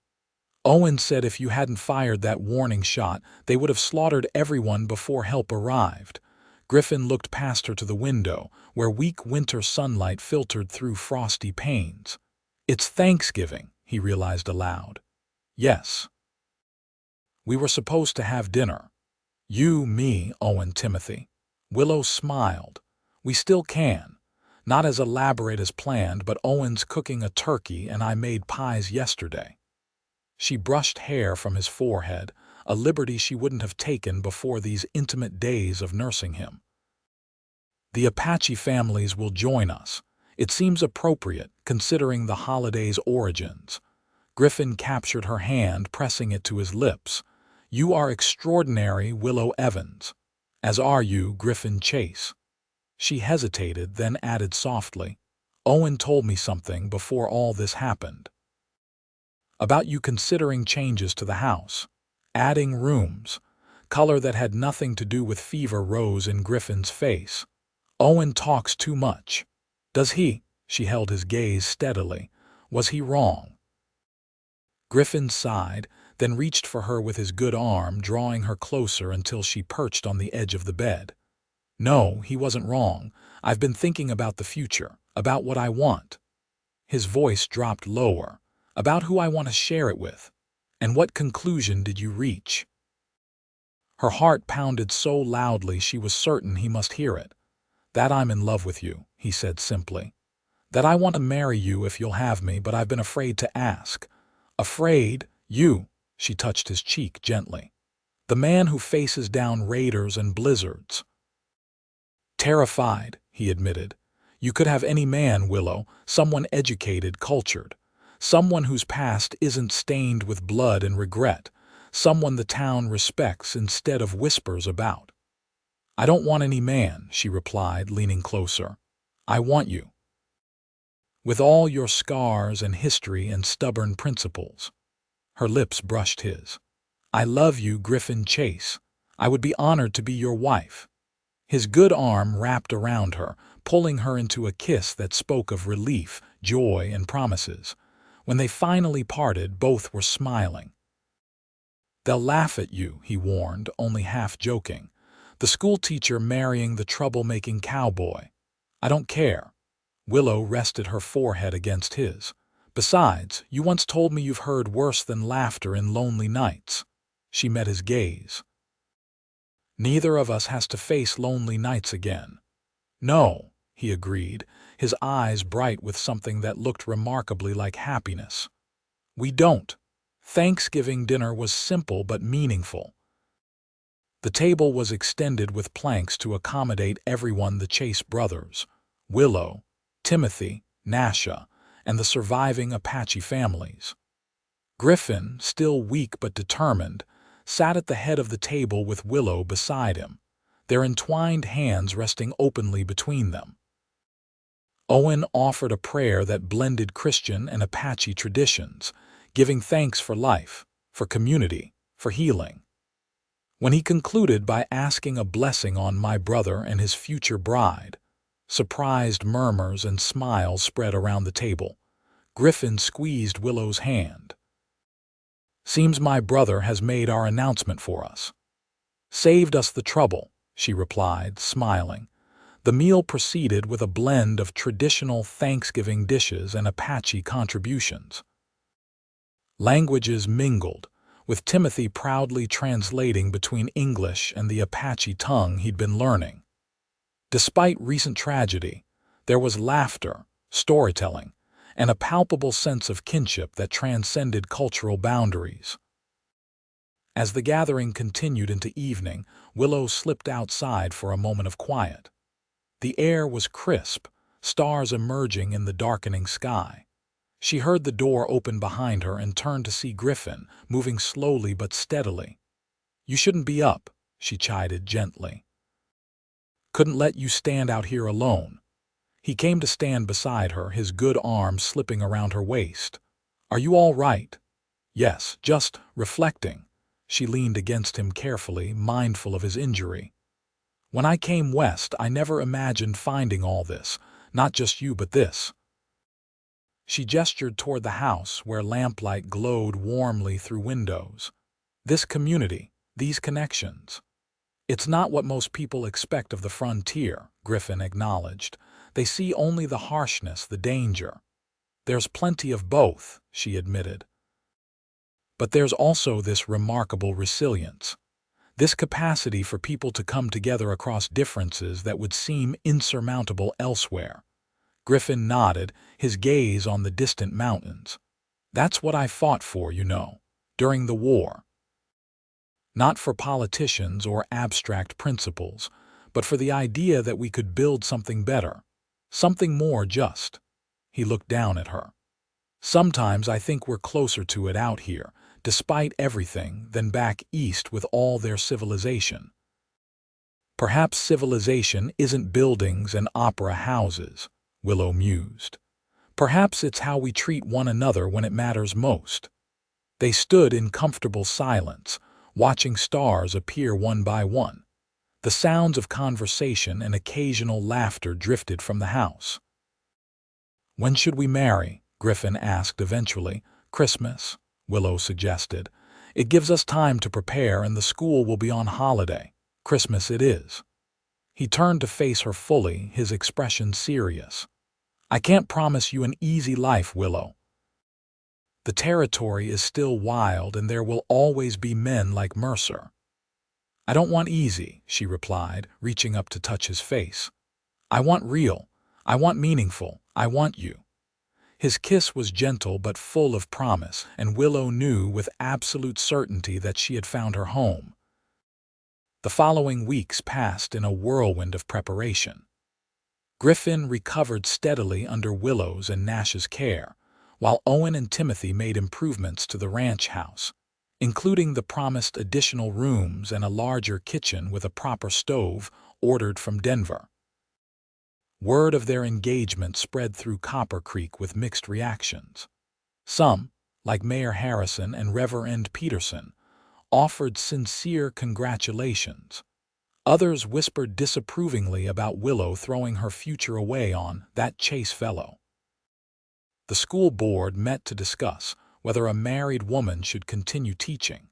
Speaker 1: "Owen said if you hadn't fired that warning shot, they would have slaughtered everyone before help arrived." Griffin looked past her to the window, where weak winter sunlight filtered through frosty panes. "It's Thanksgiving," he realized aloud. "Yes. We were supposed to have dinner. You, me, Owen, Timothy." Willow smiled. "We still can. Not as elaborate as planned, but Owen's cooking a turkey and I made pies yesterday." She brushed hair from his forehead, a liberty she wouldn't have taken before these intimate days of nursing him. "The Apache families will join us. It seems appropriate, considering the holiday's origins." Griffin captured her hand, pressing it to his lips. "You are extraordinary, Willow Evans. As are you, Griffin Chase." She hesitated, then added softly, "Owen told me something before all this happened. About you considering changes to the house. Adding rooms." Color that had nothing to do with fever rose in Griffin's face. "Owen talks too much." "Does he?" She held his gaze steadily. "Was he wrong?" Griffin sighed, then reached for her with his good arm, drawing her closer until she perched on the edge of the bed. "No, he wasn't wrong. I've been thinking about the future, about what I want." His voice dropped lower. "About who I want to share it with. And what conclusion did you reach?" Her heart pounded so loudly she was certain he must hear it. "That I'm in love with you," he said simply. "That I want to marry you if you'll have me, but I've been afraid to ask." "Afraid? You?" She touched his cheek gently. "The man who faces down raiders and blizzards." "Terrified," he admitted. "You could have any man, Willow, someone educated, cultured. Someone whose past isn't stained with blood and regret. Someone the town respects instead of whispers about." "I don't want any man," she replied, leaning closer. "I want you. With all your scars and history and stubborn principles." Her lips brushed his. "I love you, Griffin Chase. I would be honored to be your wife." His good arm wrapped around her, pulling her into a kiss that spoke of relief, joy, and promises. When they finally parted, both were smiling. "They'll laugh at you," he warned, only half joking. "The schoolteacher marrying the troublemaking cowboy." "I don't care." Willow rested her forehead against his. "Besides, you once told me you've heard worse than laughter in lonely nights." She met his gaze. "Neither of us has to face lonely nights again." "No," he agreed, his eyes bright with something that looked remarkably like happiness. "We don't." Thanksgiving dinner was simple but meaningful. The table was extended with planks to accommodate everyone: the Chase brothers, Willow, Timothy, Nasha, and the surviving Apache families. Griffin, still weak but determined, sat at the head of the table with Willow beside him, their entwined hands resting openly between them. Owen offered a prayer that blended Christian and Apache traditions, giving thanks for life, for community, for healing. When he concluded by asking a blessing on my brother and his future bride, surprised murmurs and smiles spread around the table. Griffin squeezed Willow's hand. "Seems my brother has made our announcement for us." "Saved us the trouble," she replied, smiling. The meal proceeded with a blend of traditional Thanksgiving dishes and Apache contributions. Languages mingled, with Timothy proudly translating between English and the Apache tongue he'd been learning. Despite recent tragedy, there was laughter, storytelling, and a palpable sense of kinship that transcended cultural boundaries. As the gathering continued into evening, Willow slipped outside for a moment of quiet. The air was crisp, stars emerging in the darkening sky. She heard the door open behind her and turned to see Griffin, moving slowly but steadily. "You shouldn't be up," she chided gently. "Couldn't let you stand out here alone." He came to stand beside her, his good arm slipping around her waist. "Are you all right?" "Yes, just reflecting." She leaned against him carefully, mindful of his injury. "When I came west, I never imagined finding all this, not just you but this." She gestured toward the house where lamplight glowed warmly through windows. "This community, these connections. It's not what most people expect of the frontier," Griffin acknowledged. "They see only the harshness, the danger." "There's plenty of both," she admitted. "But there's also this remarkable resilience. This capacity for people to come together across differences that would seem insurmountable elsewhere. Griffin nodded, his gaze on the distant mountains. That's what I fought for, during the war. Not for politicians or abstract principles, but for the idea that we could build something better, something more just. He looked down at her. Sometimes I think we're closer to it out here, despite everything, than back east with all their civilization. Perhaps civilization isn't buildings and opera houses, Willow mused. Perhaps it's how we treat one another when it matters most. They stood in comfortable silence, watching stars appear one by one. The sounds of conversation and occasional laughter drifted from the house. "When should we marry?" Griffin asked eventually. "Christmas," Willow suggested. "It gives us time to prepare and the school will be on holiday. Christmas it is." He turned to face her fully, his expression serious. "I can't promise you an easy life, Willow. The territory is still wild and there will always be men like Mercer." "I don't want easy," she replied, reaching up to touch his face. "I want real. I want meaningful. I want you." His kiss was gentle but full of promise, and Willow knew with absolute certainty that she had found her home. The following weeks passed in a whirlwind of preparation. Griffin recovered steadily under Willow's and Nash's care, while Owen and Timothy made improvements to the ranch house, including the promised additional rooms and a larger kitchen with a proper stove ordered from Denver. Word of their engagement spread through Copper Creek with mixed reactions. Some, like Mayor Harrison and Reverend Peterson, offered sincere congratulations. Others whispered disapprovingly about Willow throwing her future away on that Chase fellow. The school board met to discuss whether a married woman should continue teaching,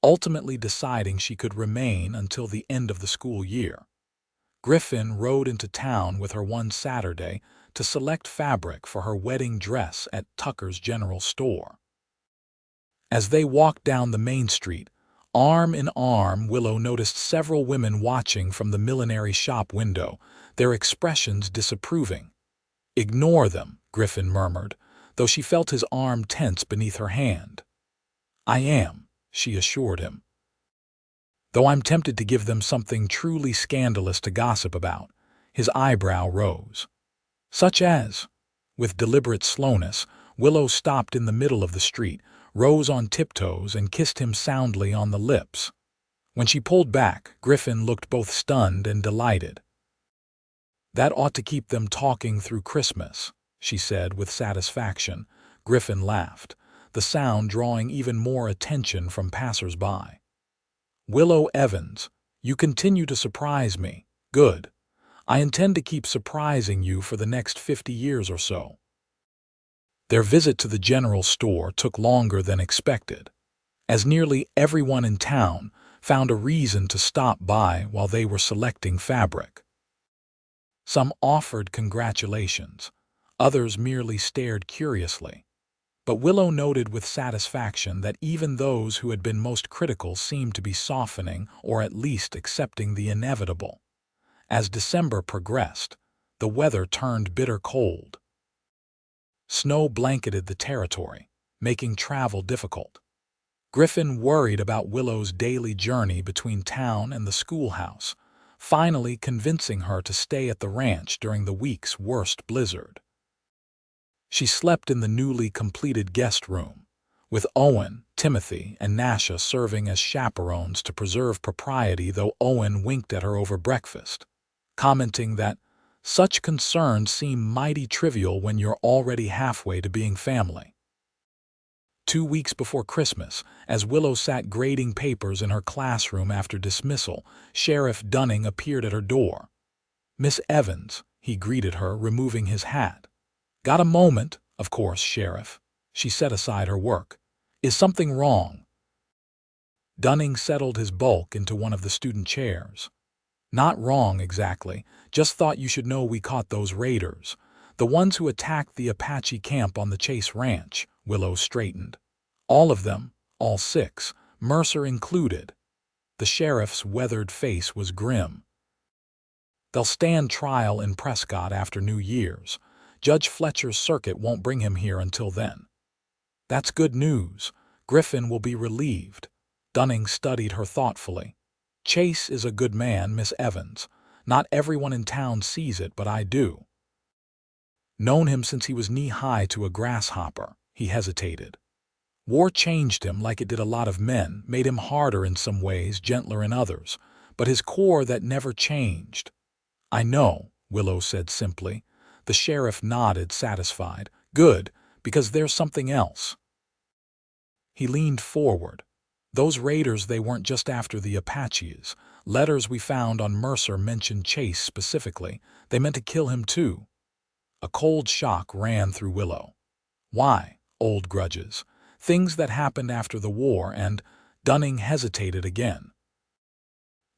Speaker 1: ultimately deciding she could remain until the end of the school year. Griffin rode into town with her one Saturday to select fabric for her wedding dress at Tucker's General Store. As they walked down the main street, arm in arm, Willow noticed several women watching from the millinery shop window, their expressions disapproving. "Ignore them," Griffin murmured, though she felt his arm tense beneath her hand. "I am," she assured him. "Though I'm tempted to give them something truly scandalous to gossip about." His eyebrow rose. "Such as?" With deliberate slowness, Willow stopped in the middle of the street, rose on tiptoes, and kissed him soundly on the lips. When she pulled back, Griffin looked both stunned and delighted. "That ought to keep them talking through Christmas," she said with satisfaction. Griffin laughed, the sound drawing even more attention from passers-by. "Willow Evans, you continue to surprise me. Good. I intend to keep surprising you for the next 50 years or so." Their visit to the general store took longer than expected, as nearly everyone in town found a reason to stop by while they were selecting fabric. Some offered congratulations, others merely stared curiously. But Willow noted with satisfaction that even those who had been most critical seemed to be softening or at least accepting the inevitable. As December progressed, the weather turned bitter cold. Snow blanketed the territory, making travel difficult. Griffin worried about Willow's daily journey between town and the schoolhouse, finally convincing her to stay at the ranch during the week's worst blizzard. She slept in the newly completed guest room, with Owen, Timothy, and Nasha serving as chaperones to preserve propriety, though Owen winked at her over breakfast, commenting that such concerns seem mighty trivial when you're already halfway to being family. 2 weeks before Christmas, as Willow sat grading papers in her classroom after dismissal, Sheriff Dunning appeared at her door. "Miss Evans," he greeted her, removing his hat. "Got a moment?" "Of course, Sheriff." She set aside her work. "Is something wrong?" Dunning settled his bulk into one of the student chairs. "Not wrong exactly. Just thought you should know we caught those raiders. The ones who attacked the Apache camp on the Chase Ranch." Willow straightened. "All of them, all 6, Mercer included." The sheriff's weathered face was grim. "They'll stand trial in Prescott after New Year's. Judge Fletcher's circuit won't bring him here until then." "That's good news. Griffin will be relieved." Dunning studied her thoughtfully. "Chase is a good man, Miss Evans. Not everyone in town sees it, but I do. Known him since he was knee-high to a grasshopper." He hesitated. "War changed him like it did a lot of men, made him harder in some ways, gentler in others, but his core that never changed." "I know," Willow said simply. The sheriff nodded, satisfied. "Good, because there's something else." He leaned forward. "Those raiders, they weren't just after the Apaches. Letters we found on Mercer mentioned Chase specifically. They meant to kill him too." A cold shock ran through Willow. "Why?" "Old grudges. Things that happened after the war and—" Dunning hesitated again.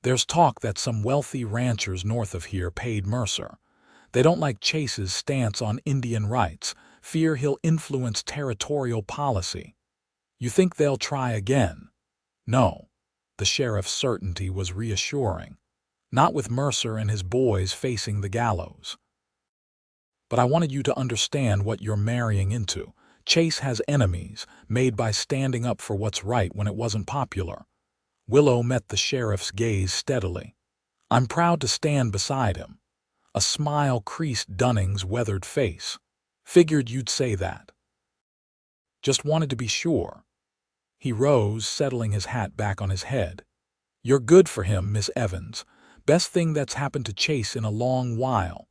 Speaker 1: "There's talk that some wealthy ranchers north of here paid Mercer. They don't like Chase's stance on Indian rights, fear he'll influence territorial policy." "You think they'll try again?" "No." The sheriff's certainty was reassuring. "Not with Mercer and his boys facing the gallows. But I wanted you to understand what you're marrying into. Chase has enemies, made by standing up for what's right when it wasn't popular." Willow met the sheriff's gaze steadily. "I'm proud to stand beside him." A smile creased Dunning's weathered face. "Figured you'd say that. Just wanted to be sure." He rose, settling his hat back on his head. "You're good for him, Miss Evans. Best thing that's happened to Chase in a long while."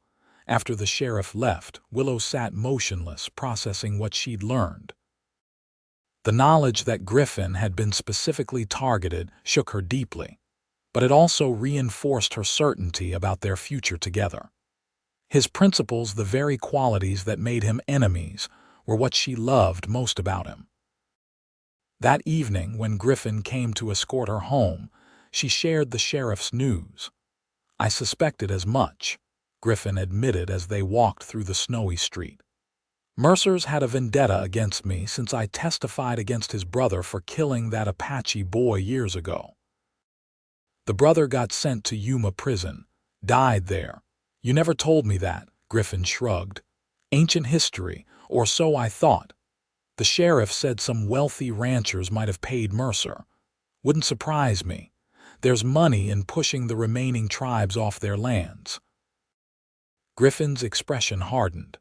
Speaker 1: After the sheriff left, Willow sat motionless, processing what she'd learned. The knowledge that Griffin had been specifically targeted shook her deeply, but it also reinforced her certainty about their future together. His principles, the very qualities that made him enemies, were what she loved most about him. That evening, when Griffin came to escort her home, she shared the sheriff's news. "I suspected as much," Griffin admitted as they walked through the snowy street. "Mercer's had a vendetta against me since I testified against his brother for killing that Apache boy years ago. The brother got sent to Yuma prison, died there." "You never told me that," Griffin shrugged. "Ancient history, or so I thought. The sheriff said some wealthy ranchers might have paid Mercer. Wouldn't surprise me. There's money in pushing the remaining tribes off their lands." Griffin's expression hardened.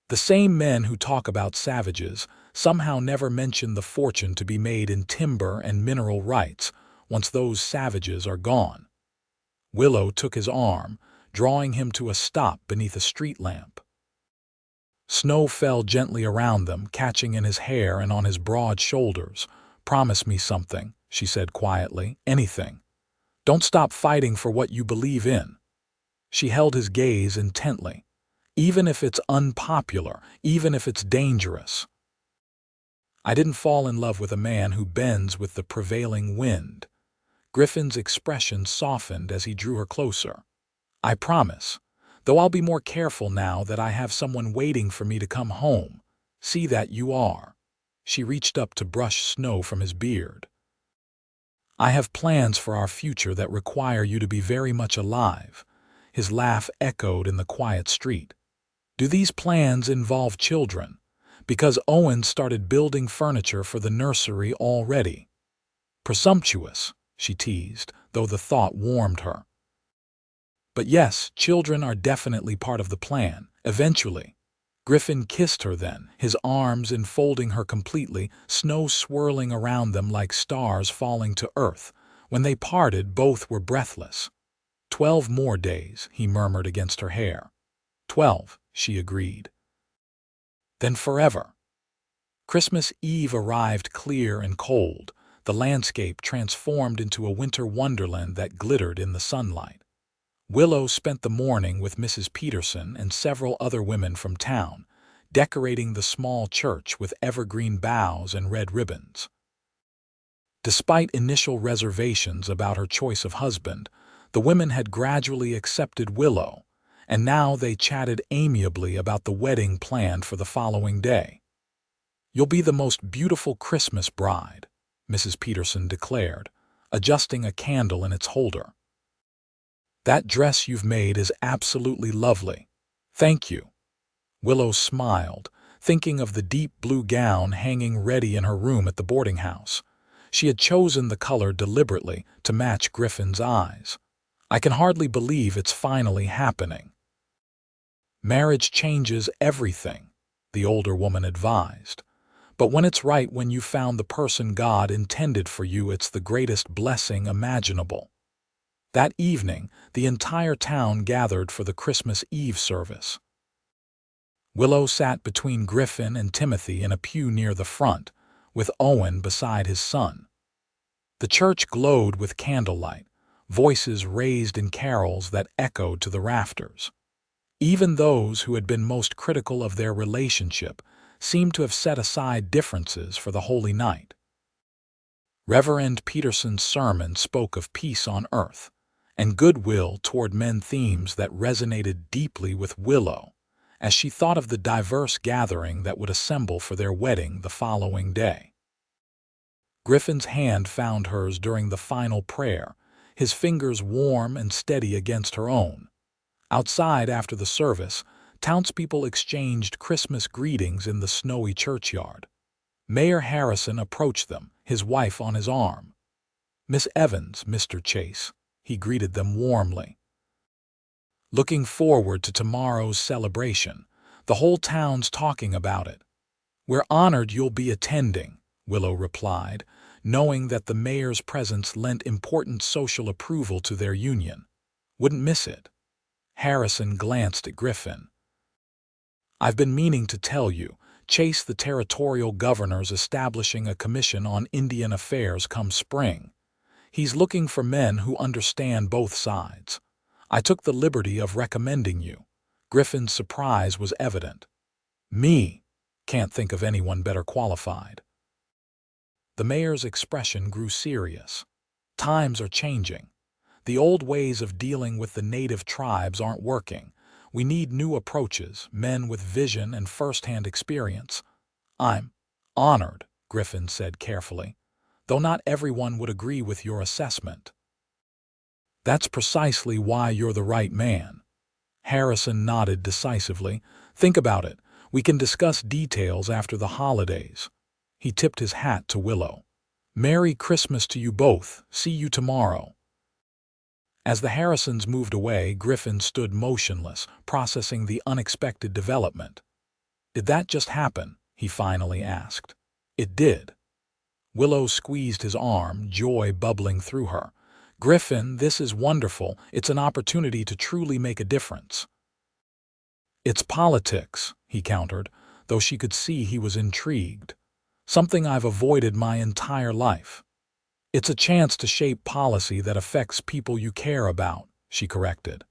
Speaker 1: "The same men who talk about savages somehow never mention the fortune to be made in timber and mineral rights once those savages are gone." Willow took his arm, drawing him to a stop beneath a street lamp. Snow fell gently around them, catching in his hair and on his broad shoulders. "Promise me something," she said quietly. "Anything. Don't stop fighting for what you believe in." She held his gaze intently. "Even if it's unpopular, even if it's dangerous." "I didn't fall in love with a man who bends with the prevailing wind." Griffin's expression softened as he drew her closer. "I promise, though I'll be more careful now that I have someone waiting for me to come home. See that you are." She reached up to brush snow from his beard. "I have plans for our future that require you to be very much alive." His laugh echoed in the quiet street. "Do these plans involve children? Because Owen started building furniture for the nursery already." "Presumptuous," she teased, though the thought warmed her. "But yes, children are definitely part of the plan, eventually." Griffin kissed her then, his arms enfolding her completely, snow swirling around them like stars falling to earth. When they parted, both were breathless. 12 more days," he murmured against her hair. 12, she agreed. "Then forever." Christmas Eve arrived clear and cold, the landscape transformed into a winter wonderland that glittered in the sunlight. Willow spent the morning with Mrs. Peterson and several other women from town, decorating the small church with evergreen boughs and red ribbons. Despite initial reservations about her choice of husband, the women had gradually accepted Willow, and now they chatted amiably about the wedding planned for the following day. "You'll be the most beautiful Christmas bride," Mrs. Peterson declared, adjusting a candle in its holder. "That dress you've made is absolutely lovely." "Thank you." Willow smiled, thinking of the deep blue gown hanging ready in her room at the boarding house. She had chosen the color deliberately to match Griffin's eyes. I can hardly believe it's finally happening. Marriage changes everything, the older woman advised. But when it's right, when you found the person God intended for you, it's the greatest blessing imaginable. That evening, the entire town gathered for the Christmas Eve service. Willow sat between Griffin and Timothy in a pew near the front, with Owen beside his son. The church glowed with candlelight, voices raised in carols that echoed to the rafters. Even those who had been most critical of their relationship seemed to have set aside differences for the holy night. Reverend Peterson's sermon spoke of peace on earth and goodwill toward men, themes that resonated deeply with Willow as she thought of the diverse gathering that would assemble for their wedding the following day. Griffin's hand found hers during the final prayer, his fingers warm and steady against her own. Outside after the service, townspeople exchanged Christmas greetings in the snowy churchyard. Mayor Harrison approached them, his wife on his arm. "Miss Evans, Mr. Chase," he greeted them warmly. "Looking forward to tomorrow's celebration. The whole town's talking about it." "We're honored you'll be attending," Willow replied, knowing that the mayor's presence lent important social approval to their union. "Wouldn't miss it." Harrison glanced at Griffin. "I've been meaning to tell you, Chase, the territorial governor's establishing a commission on Indian affairs come spring. He's looking for men who understand both sides. I took the liberty of recommending you." Griffin's surprise was evident. "Me? Can't think of anyone better qualified." The mayor's expression grew serious. "Times are changing. The old ways of dealing with the native tribes aren't working. We need new approaches, men with vision and first-hand experience." "I'm honored," Griffin said carefully, "though not everyone would agree with your assessment." "That's precisely why you're the right man." Harrison nodded decisively. "Think about it. We can discuss details after the holidays." He tipped his hat to Willow. "Merry Christmas to you both. See you tomorrow." As the Harrisons moved away, Griffin stood motionless, processing the unexpected development. "Did that just happen?" he finally asked. "It did." Willow squeezed his arm, joy bubbling through her. "Griffin, this is wonderful. It's an opportunity to truly make a difference." "It's politics," he countered, though she could see he was intrigued. "Something I've avoided my entire life." "It's a chance to shape policy that affects people you care about," she corrected.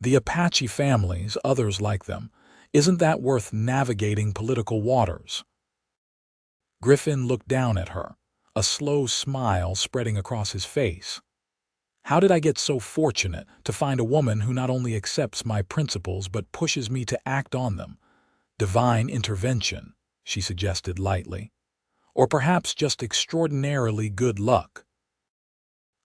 Speaker 1: "The Apache families, others like them. Isn't that worth navigating political waters?" Griffin looked down at her, a slow smile spreading across his face. "How did I get so fortunate to find a woman who not only accepts my principles but pushes me to act on them?" "Divine intervention," she suggested lightly. "Or perhaps just extraordinarily good luck."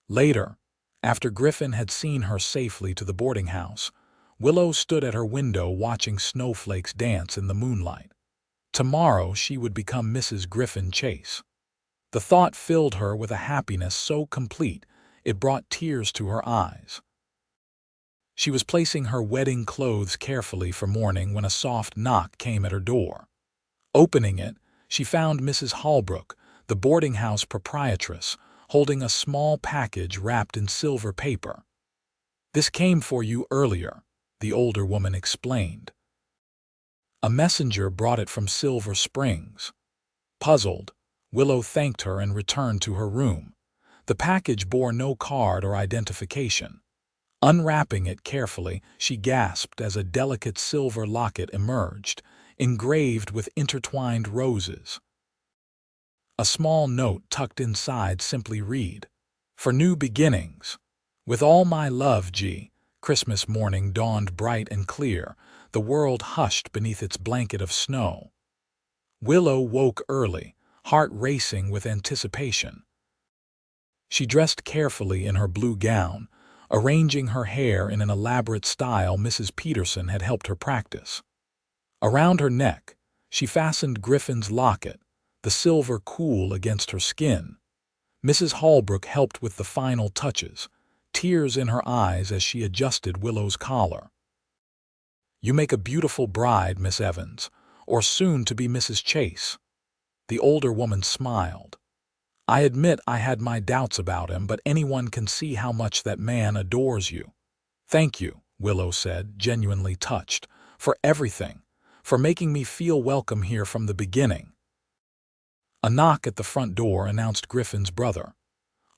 Speaker 1: Later, after Griffin had seen her safely to the boarding house, Willow stood at her window watching snowflakes dance in the moonlight. Tomorrow she would become Mrs. Griffin Chase. The thought filled her with a happiness so complete it brought tears to her eyes. She was placing her wedding clothes carefully for morning when a soft knock came at her door. Opening it, she found Mrs. Holbrook, the boarding house proprietress, holding a small package wrapped in silver paper. "This came for you earlier," the older woman explained. "A messenger brought it from Silver Springs." Puzzled, Willow thanked her and returned to her room. The package bore no card or identification. Unwrapping it carefully, she gasped as a delicate silver locket emerged, engraved with intertwined roses. A small note tucked inside simply read, "For new beginnings. With all my love, G." Christmas morning dawned bright and clear, the world hushed beneath its blanket of snow. Willow woke early, heart racing with anticipation. She dressed carefully in her blue gown, arranging her hair in an elaborate style Mrs. Peterson had helped her practice. Around her neck, she fastened Griffin's locket, the silver cool against her skin. Mrs. Holbrook helped with the final touches, tears in her eyes as she adjusted Willow's collar. "You make a beautiful bride, Miss Evans, or soon to be Mrs. Chase." The older woman smiled. "I admit I had my doubts about him, but anyone can see how much that man adores you." "Thank you," Willow said, genuinely touched, "for everything, for making me feel welcome here from the beginning." A knock at the front door announced Griffin's brother.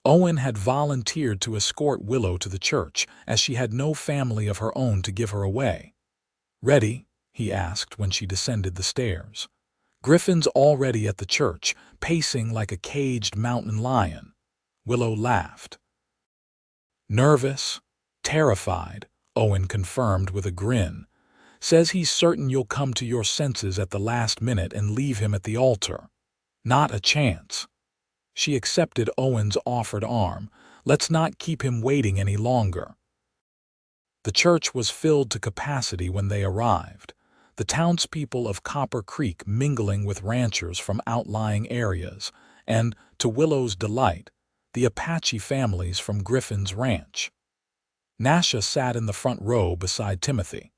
Speaker 1: Owen had volunteered to escort Willow to the church, as she had no family of her own to give her away. "Ready?" he asked when she descended the stairs. "Griffin's already at the church, pacing like a caged mountain lion." Willow laughed. "Nervous? Terrified," Owen confirmed with a grin. "Says he's certain you'll come to your senses at the last minute and leave him at the altar." "Not a chance." She accepted Owen's offered arm. "Let's not keep him waiting any longer." The church was filled to capacity when they arrived, the townspeople of Copper Creek mingling with ranchers from outlying areas, and, to Willow's delight, the Apache families from Griffin's ranch. Nasha sat in the front row beside Timothy,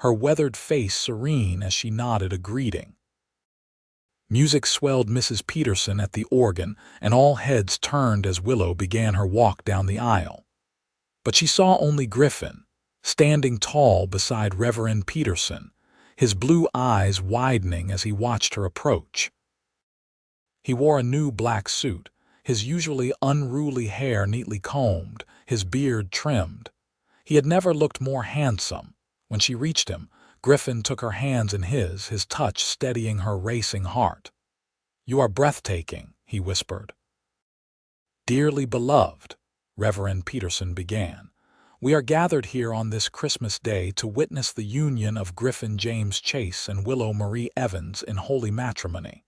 Speaker 1: her weathered face serene as she nodded a greeting. Music swelled Mrs. Peterson at the organ, and all heads turned as Willow began her walk down the aisle. But she saw only Griffin, standing tall beside Reverend Peterson, his blue eyes widening as he watched her approach. He wore a new black suit, his usually unruly hair neatly combed, his beard trimmed. He had never looked more handsome. When she reached him, Griffin took her hands in his touch steadying her racing heart. "You are breathtaking," he whispered. "Dearly beloved," Reverend Peterson began, "we are gathered here on this Christmas day to witness the union of Griffin James Chase and Willow Marie Evans in holy matrimony."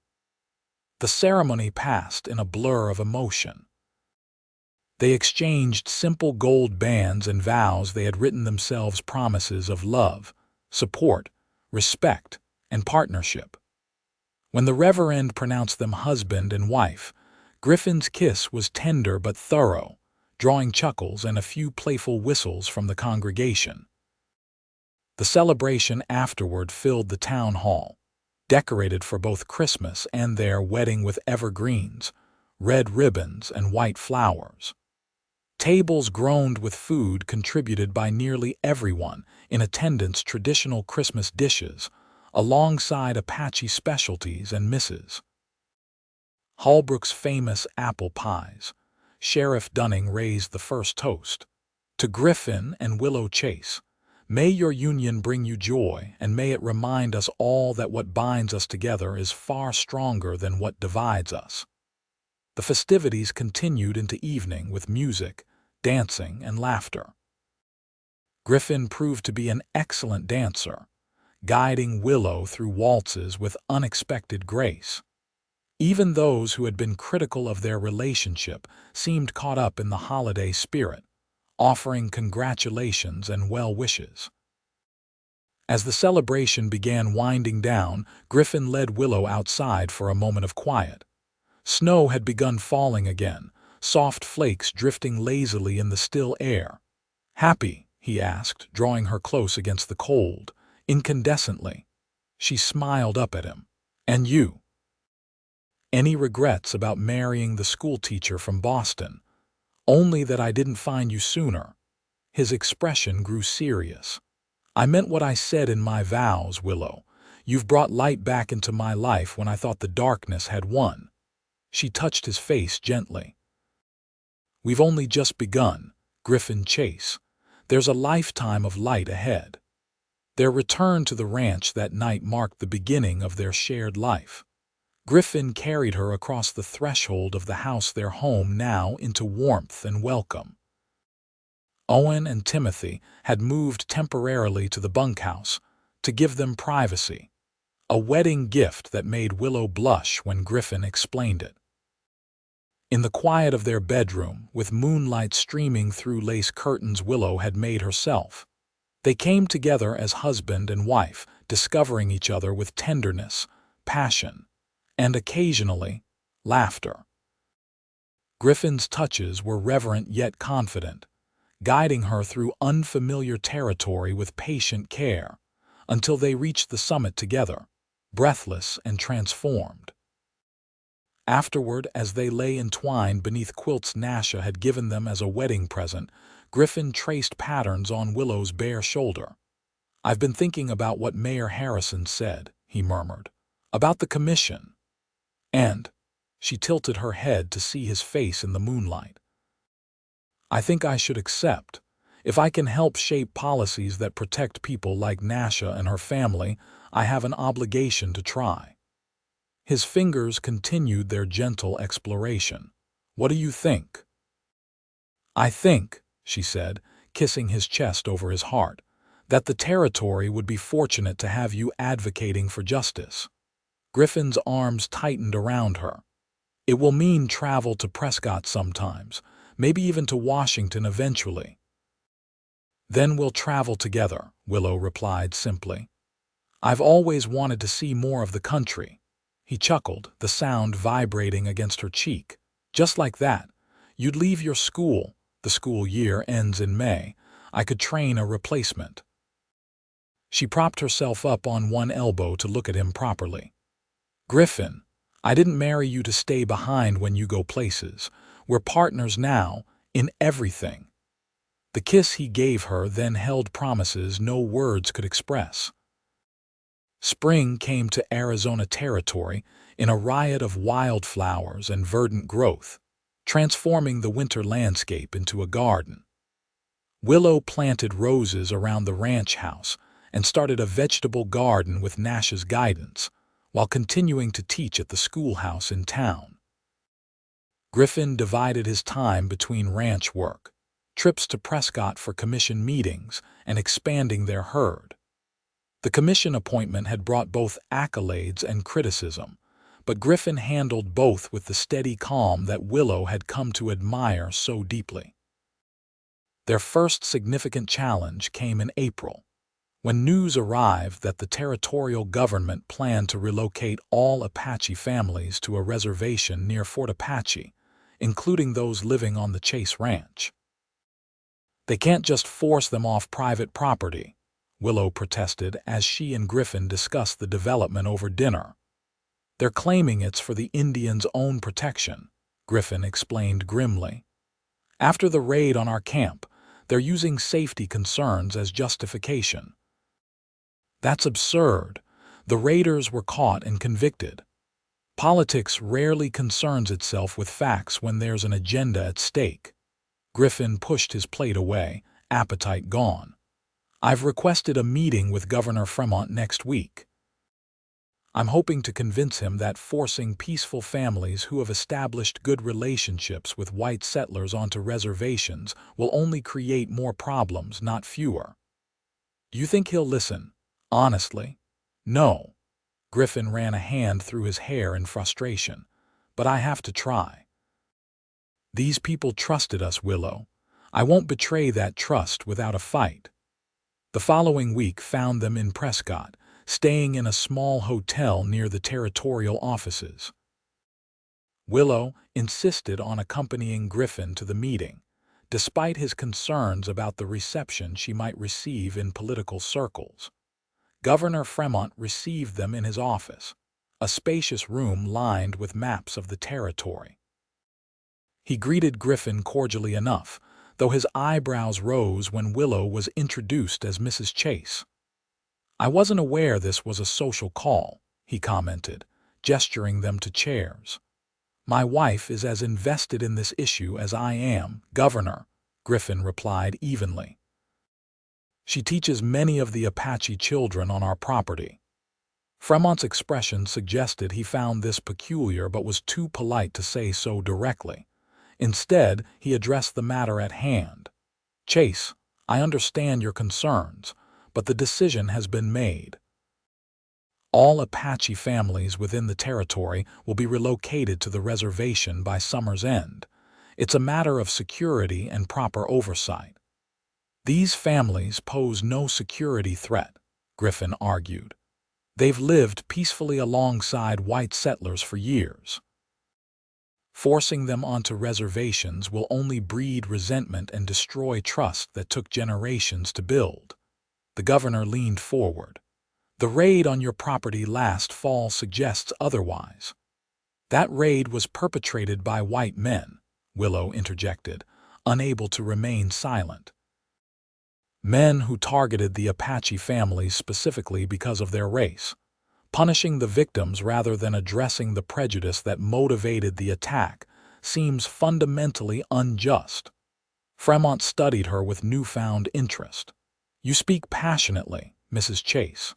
Speaker 1: The ceremony passed in a blur of emotion. They exchanged simple gold bands and vows they had written themselves, promises of love, support, respect, and partnership. When the Reverend pronounced them husband and wife, Griffin's kiss was tender but thorough, drawing chuckles and a few playful whistles from the congregation. The celebration afterward filled the town hall, decorated for both Christmas and their wedding with evergreens, red ribbons, and white flowers. Tables groaned with food contributed by nearly everyone in attendance, traditional Christmas dishes, alongside Apache specialties and Mrs. Holbrook's famous apple pies. Sheriff Dunning raised the first toast. "To Griffin and Willow Chase, may your union bring you joy, and may it remind us all that what binds us together is far stronger than what divides us." The festivities continued into evening with music, dancing, and laughter. Griffin proved to be an excellent dancer, guiding Willow through waltzes with unexpected grace. Even those who had been critical of their relationship seemed caught up in the holiday spirit, offering congratulations and well wishes. As the celebration began winding down, Griffin led Willow outside for a moment of quiet. Snow had begun falling again, soft flakes drifting lazily in the still air. "Happy?" he asked, drawing her close against the cold, incandescently. She smiled up at him. "And you? Any regrets about marrying the schoolteacher from Boston?" "Only that I didn't find you sooner." His expression grew serious. "I meant what I said in my vows, Willow. You've brought light back into my life when I thought the darkness had won." She touched his face gently. "We've only just begun, Griffin Chase. There's a lifetime of light ahead." Their return to the ranch that night marked the beginning of their shared life. Griffin carried her across the threshold of the house, their home now, into warmth and welcome. Owen and Timothy had moved temporarily to the bunkhouse to give them privacy, a wedding gift that made Willow blush when Griffin explained it. In the quiet of their bedroom, with moonlight streaming through lace curtains Willow had made herself, they came together as husband and wife, discovering each other with tenderness, passion, and occasionally, laughter. Griffin's touches were reverent yet confident, guiding her through unfamiliar territory with patient care, until they reached the summit together, breathless and transformed. Afterward, as they lay entwined beneath quilts Nasha had given them as a wedding present, Griffin traced patterns on Willow's bare shoulder. "I've been thinking about what Mayor Harrison said," he murmured, "about the commission." And she tilted her head to see his face in the moonlight. "I think I should accept. If I can help shape policies that protect people like Nasha and her family, I have an obligation to try." His fingers continued their gentle exploration. "What do you think?" "I think," she said, kissing his chest over his heart, "that the territory would be fortunate to have you advocating for justice." Griffin's arms tightened around her. "It will mean travel to Prescott sometimes, maybe even to Washington eventually." "Then we'll travel together," Willow replied simply. "I've always wanted to see more of the country." He chuckled, the sound vibrating against her cheek. "Just like that. You'd leave your school. The school year ends in May. I could train a replacement." She propped herself up on one elbow to look at him properly. "Griffin, I didn't marry you to stay behind when you go places. We're partners now, in everything." The kiss he gave her then held promises no words could express. Spring came to Arizona territory in a riot of wildflowers and verdant growth, transforming the winter landscape into a garden. Willow planted roses around the ranch house and started a vegetable garden with Nash's guidance, while continuing to teach at the schoolhouse in town. Griffin divided his time between ranch work, trips to Prescott for commission meetings, and expanding their herd. The commission appointment had brought both accolades and criticism, but Griffin handled both with the steady calm that Willow had come to admire so deeply. Their first significant challenge came in April, when news arrived that the territorial government planned to relocate all Apache families to a reservation near Fort Apache, including those living on the Chase Ranch. "They can't just force them off private property," Willow protested as she and Griffin discussed the development over dinner. "They're claiming it's for the Indians' own protection," Griffin explained grimly. "After the raid on our camp, they're using safety concerns as justification." "That's absurd. The raiders were caught and convicted. Politics rarely concerns itself with facts when there's an agenda at stake." Griffin pushed his plate away, appetite gone. "I've requested a meeting with Governor Fremont next week. I'm hoping to convince him that forcing peaceful families who have established good relationships with white settlers onto reservations will only create more problems, not fewer." "Do you think he'll listen? Honestly?" "No." Griffin ran a hand through his hair in frustration. "But I have to try. These people trusted us, Willow. I won't betray that trust without a fight." The following week found them in Prescott, staying in a small hotel near the territorial offices. Willow insisted on accompanying Griffin to the meeting, despite his concerns about the reception she might receive in political circles. Governor Fremont received them in his office, a spacious room lined with maps of the territory. He greeted Griffin cordially enough, though his eyebrows rose when Willow was introduced as Mrs. Chase. "I wasn't aware this was a social call," he commented, gesturing them to chairs. "My wife is as invested in this issue as I am, Governor," Griffin replied evenly. "She teaches many of the Apache children on our property." Fremont's expression suggested he found this peculiar but was too polite to say so directly. Instead, he addressed the matter at hand. "Chase, I understand your concerns, but the decision has been made. All Apache families within the territory will be relocated to the reservation by summer's end. It's a matter of security and proper oversight." "These families pose no security threat," Griffin argued. They've lived peacefully alongside white settlers for years. Forcing them onto reservations will only breed resentment and destroy trust that took generations to build. The governor leaned forward. The raid on your property last fall suggests otherwise. That raid was perpetrated by white men, Willow interjected, unable to remain silent. Men who targeted the Apache families specifically because of their race, punishing the victims rather than addressing the prejudice that motivated the attack seems fundamentally unjust. Fremont studied her with newfound interest. You speak passionately, Mrs. Chase.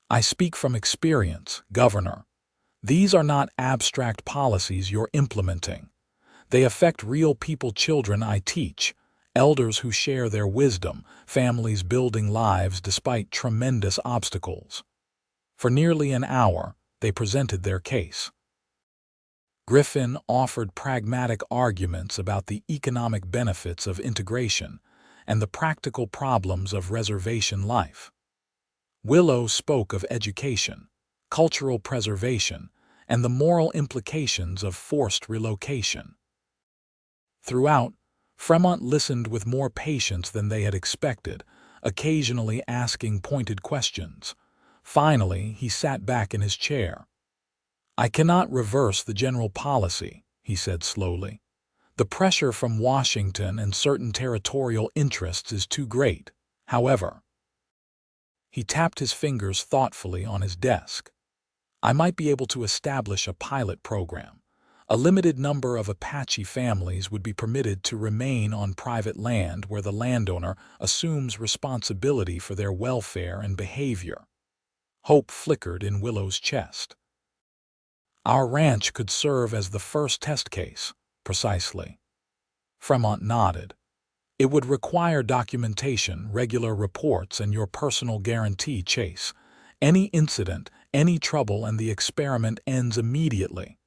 Speaker 1: I speak from experience, Governor. These are not abstract policies you're implementing. They affect real people, children I teach, elders who share their wisdom, families building lives despite tremendous obstacles. For nearly an hour, they presented their case. Griffin offered pragmatic arguments about the economic benefits of integration and the practical problems of reservation life. Willow spoke of education, cultural preservation, and the moral implications of forced relocation. Throughout, Fremont listened with more patience than they had expected, occasionally asking pointed questions. Finally, he sat back in his chair. I cannot reverse the general policy, he said slowly. The pressure from Washington and certain territorial interests is too great. However, he tapped his fingers thoughtfully on his desk. I might be able to establish a pilot program. A limited number of Apache families would be permitted to remain on private land where the landowner assumes responsibility for their welfare and behavior. Hope flickered in Willow's chest. Our ranch could serve as the first test case, precisely. Fremont nodded. It would require documentation, regular reports, and your personal guarantee, Chase. Any incident, any trouble, and the experiment ends immediately.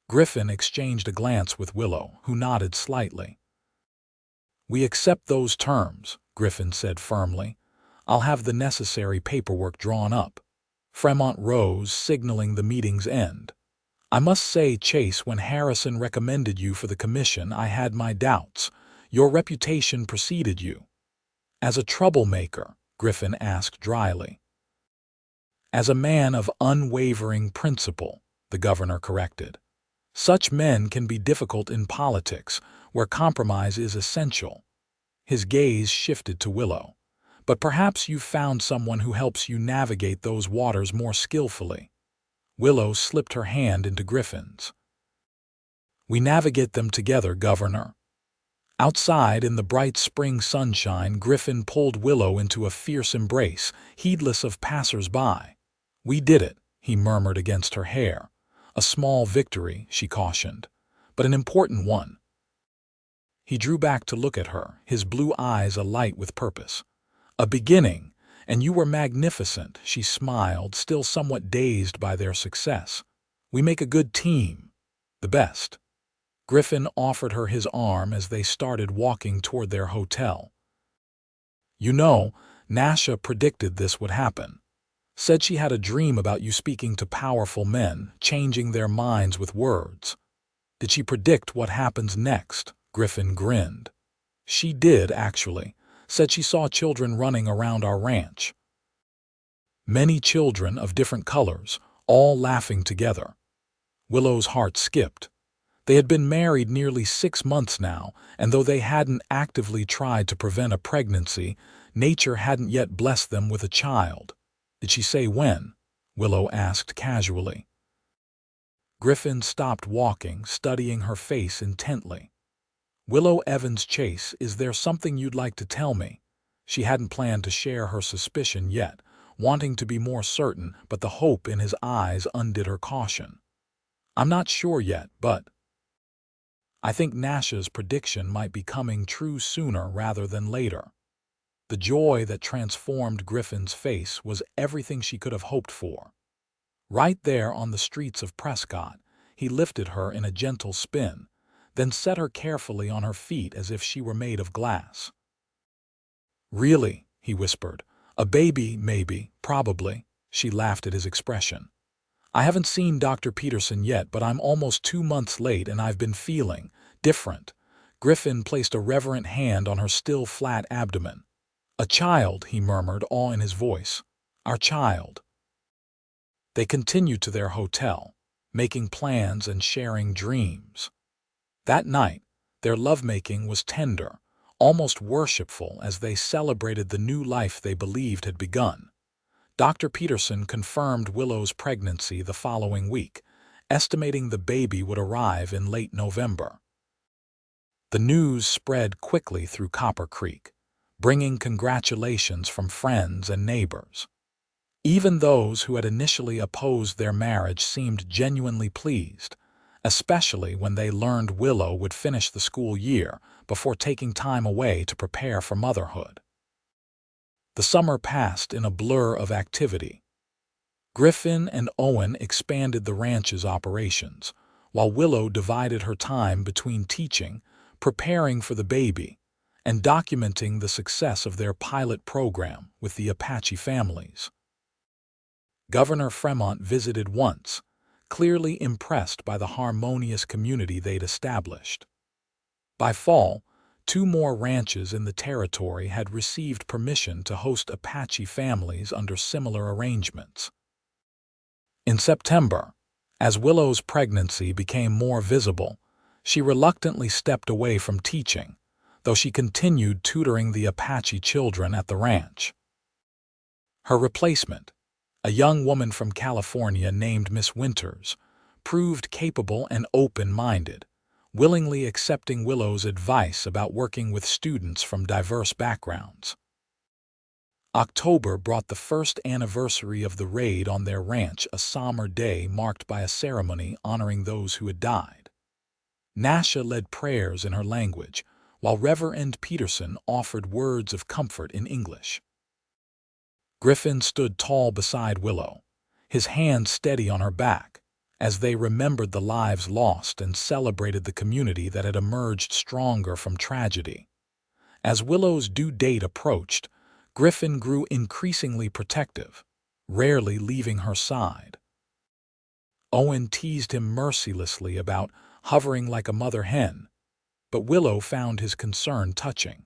Speaker 1: Griffin exchanged a glance with Willow, who nodded slightly. We accept those terms, Griffin said firmly. I'll have the necessary paperwork drawn up. Fremont rose, signaling the meeting's end. I must say, Chase, when Harrison recommended you for the commission, I had my doubts. Your reputation preceded you. As a troublemaker, Griffin asked dryly. As a man of unwavering principle, the governor corrected. Such men can be difficult in politics, where compromise is essential. His gaze shifted to Willow. But perhaps you've found someone who helps you navigate those waters more skillfully. Willow slipped her hand into Griffin's. We navigate them together, Governor. Outside, in the bright spring sunshine, Griffin pulled Willow into a fierce embrace, heedless of passers-by. We did it, he murmured against her hair. A small victory, she cautioned, but an important one. He drew back to look at her, his blue eyes alight with purpose. A beginning, and you were magnificent, she smiled, still somewhat dazed by their success. We make a good team. The best. Griffin offered her his arm as they started walking toward their hotel. You know, Nasha predicted this would happen. Said she had a dream about you speaking to powerful men, changing their minds with words. Did she predict what happens next? Griffin grinned. She did, actually. Said she saw children running around our ranch. Many children of different colors, all laughing together. Willow's heart skipped. They had been married nearly 6 months now, and though they hadn't actively tried to prevent a pregnancy, nature hadn't yet blessed them with a child. Did she say when? Willow asked casually. Griffin stopped walking, studying her face intently. Willow Evans Chase, is there something you'd like to tell me? She hadn't planned to share her suspicion yet, wanting to be more certain, but the hope in his eyes undid her caution. I'm not sure yet, but I think Nasha's prediction might be coming true sooner rather than later. The joy that transformed Griffin's face was everything she could have hoped for. Right there on the streets of Prescott, he lifted her in a gentle spin, then set her carefully on her feet as if she were made of glass. Really, he whispered, a baby, maybe, probably. She laughed at his expression. "I haven't seen Dr. Peterson yet, but I'm almost 2 months late and I've been feeling different." Griffin placed a reverent hand on her still flat abdomen. "A child," he murmured, awe in his voice. "Our child." They continued to their hotel, making plans and sharing dreams. That night, their lovemaking was tender, almost worshipful as they celebrated the new life they believed had begun. Dr. Peterson confirmed Willow's pregnancy the following week, estimating the baby would arrive in late November. The news spread quickly through Copper Creek, bringing congratulations from friends and neighbors. Even those who had initially opposed their marriage seemed genuinely pleased, especially when they learned Willow would finish the school year before taking time away to prepare for motherhood. The summer passed in a blur of activity. Griffin and Owen expanded the ranch's operations, while Willow divided her time between teaching, preparing for the baby, and documenting the success of their pilot program with the Apache families. Governor Fremont visited once, clearly impressed by the harmonious community they'd established. By fall, 2 more ranches in the territory had received permission to host Apache families under similar arrangements. In September, as Willow's pregnancy became more visible, she reluctantly stepped away from teaching, though she continued tutoring the Apache children at the ranch. Her replacement, a young woman from California named Miss Winters, proved capable and open-minded, willingly accepting Willow's advice about working with students from diverse backgrounds. October brought the first anniversary of the raid on their ranch, a somber day marked by a ceremony honoring those who had died. Nasha led prayers in her language, while Reverend Peterson offered words of comfort in English. Griffin stood tall beside Willow, his hand steady on her back, as they remembered the lives lost and celebrated the community that had emerged stronger from tragedy. As Willow's due date approached, Griffin grew increasingly protective, rarely leaving her side. Owen teased him mercilessly about hovering like a mother hen, but Willow found his concern touching.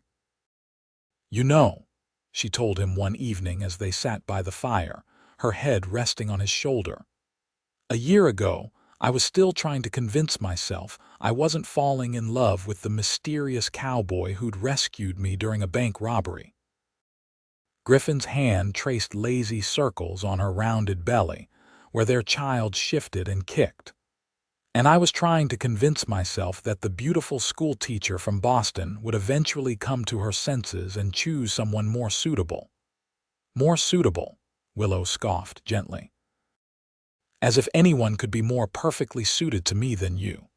Speaker 1: "You know," she told him one evening as they sat by the fire, her head resting on his shoulder, "a year ago, I was still trying to convince myself I wasn't falling in love with the mysterious cowboy who'd rescued me during a bank robbery." Griffin's hand traced lazy circles on her rounded belly, where their child shifted and kicked. "And I was trying to convince myself that the beautiful schoolteacher from Boston would eventually come to her senses and choose someone more suitable." "More suitable," Willow scoffed gently. "As if anyone could be more perfectly suited to me than you.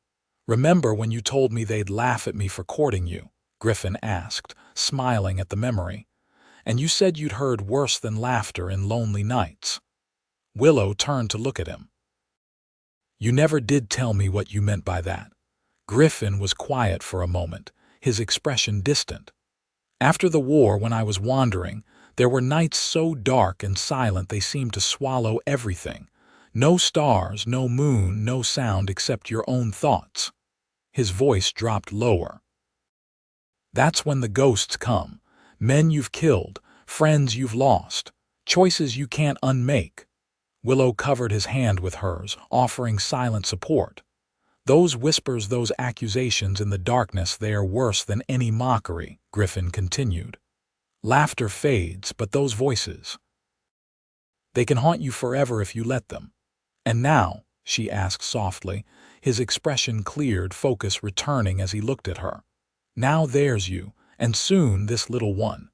Speaker 1: Remember when you told me they'd laugh at me for courting you?" Griffin asked, smiling at the memory. "And you said you'd heard worse than laughter in lonely nights." Willow turned to look at him. "You never did tell me what you meant by that." Griffin was quiet for a moment, his expression distant. "After the war, when I was wandering, there were nights so dark and silent they seemed to swallow everything. No stars, no moon, no sound except your own thoughts." His voice dropped lower. "That's when the ghosts come. Men you've killed, friends you've lost, choices you can't unmake." Willow covered his hand with hers, offering silent support. "Those whispers, those accusations in the darkness, they are worse than any mockery," Griffin continued. "Laughter fades, but those voices, they can haunt you forever if you let them." "And now?" she asked softly, his expression cleared, focus returning as he looked at her. "Now there's you, and soon this little one."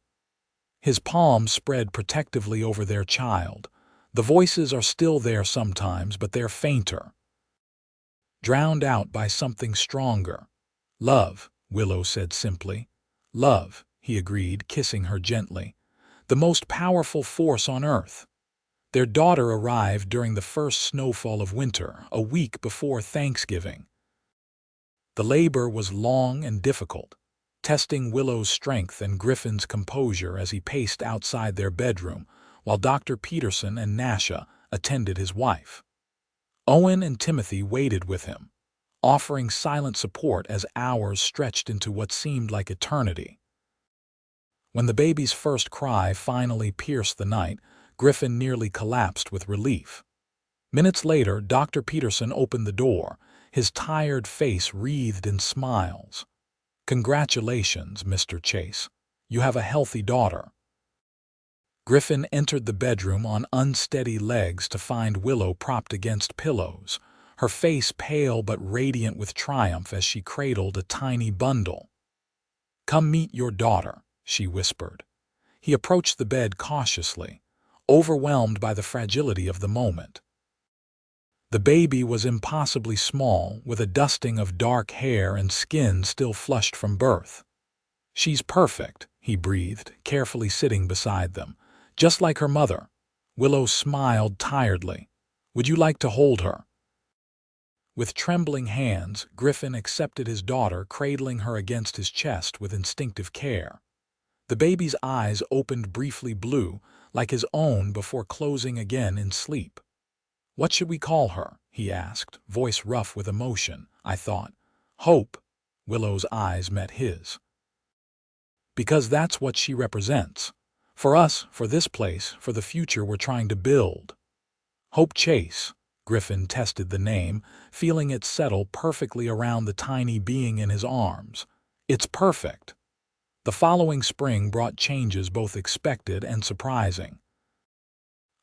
Speaker 1: His palm spread protectively over their child. "The voices are still there sometimes, but they're fainter, drowned out by something stronger." "Love," Willow said simply. "Love," he agreed, kissing her gently. "The most powerful force on earth." Their daughter arrived during the first snowfall of winter, a week before Thanksgiving. The labor was long and difficult, testing Willow's strength and Griffin's composure as he paced outside their bedroom, while Dr. Peterson and Nasha attended his wife. Owen and Timothy waited with him, offering silent support as hours stretched into what seemed like eternity. When the baby's first cry finally pierced the night, Griffin nearly collapsed with relief. Minutes later, Dr. Peterson opened the door, his tired face wreathed in smiles. "Congratulations, Mr. Chase. You have a healthy daughter." Griffin entered the bedroom on unsteady legs to find Willow propped against pillows, her face pale but radiant with triumph as she cradled a tiny bundle. "Come meet your daughter," she whispered. He approached the bed cautiously, overwhelmed by the fragility of the moment. The baby was impossibly small, with a dusting of dark hair and skin still flushed from birth. "She's perfect," he breathed, carefully sitting beside them. "Just like her mother." Willow smiled tiredly. "Would you like to hold her?" With trembling hands, Griffin accepted his daughter, cradling her against his chest with instinctive care. The baby's eyes opened briefly blue, like his own, before closing again in sleep. "What should we call her?" he asked, voice rough with emotion. "I thought, Hope." Willow's eyes met his. "Because that's what she represents. For us, for this place, for the future we're trying to build." "Hope Chase." Griffin tested the name, feeling it settle perfectly around the tiny being in his arms. "It's perfect." The following spring brought changes both expected and surprising.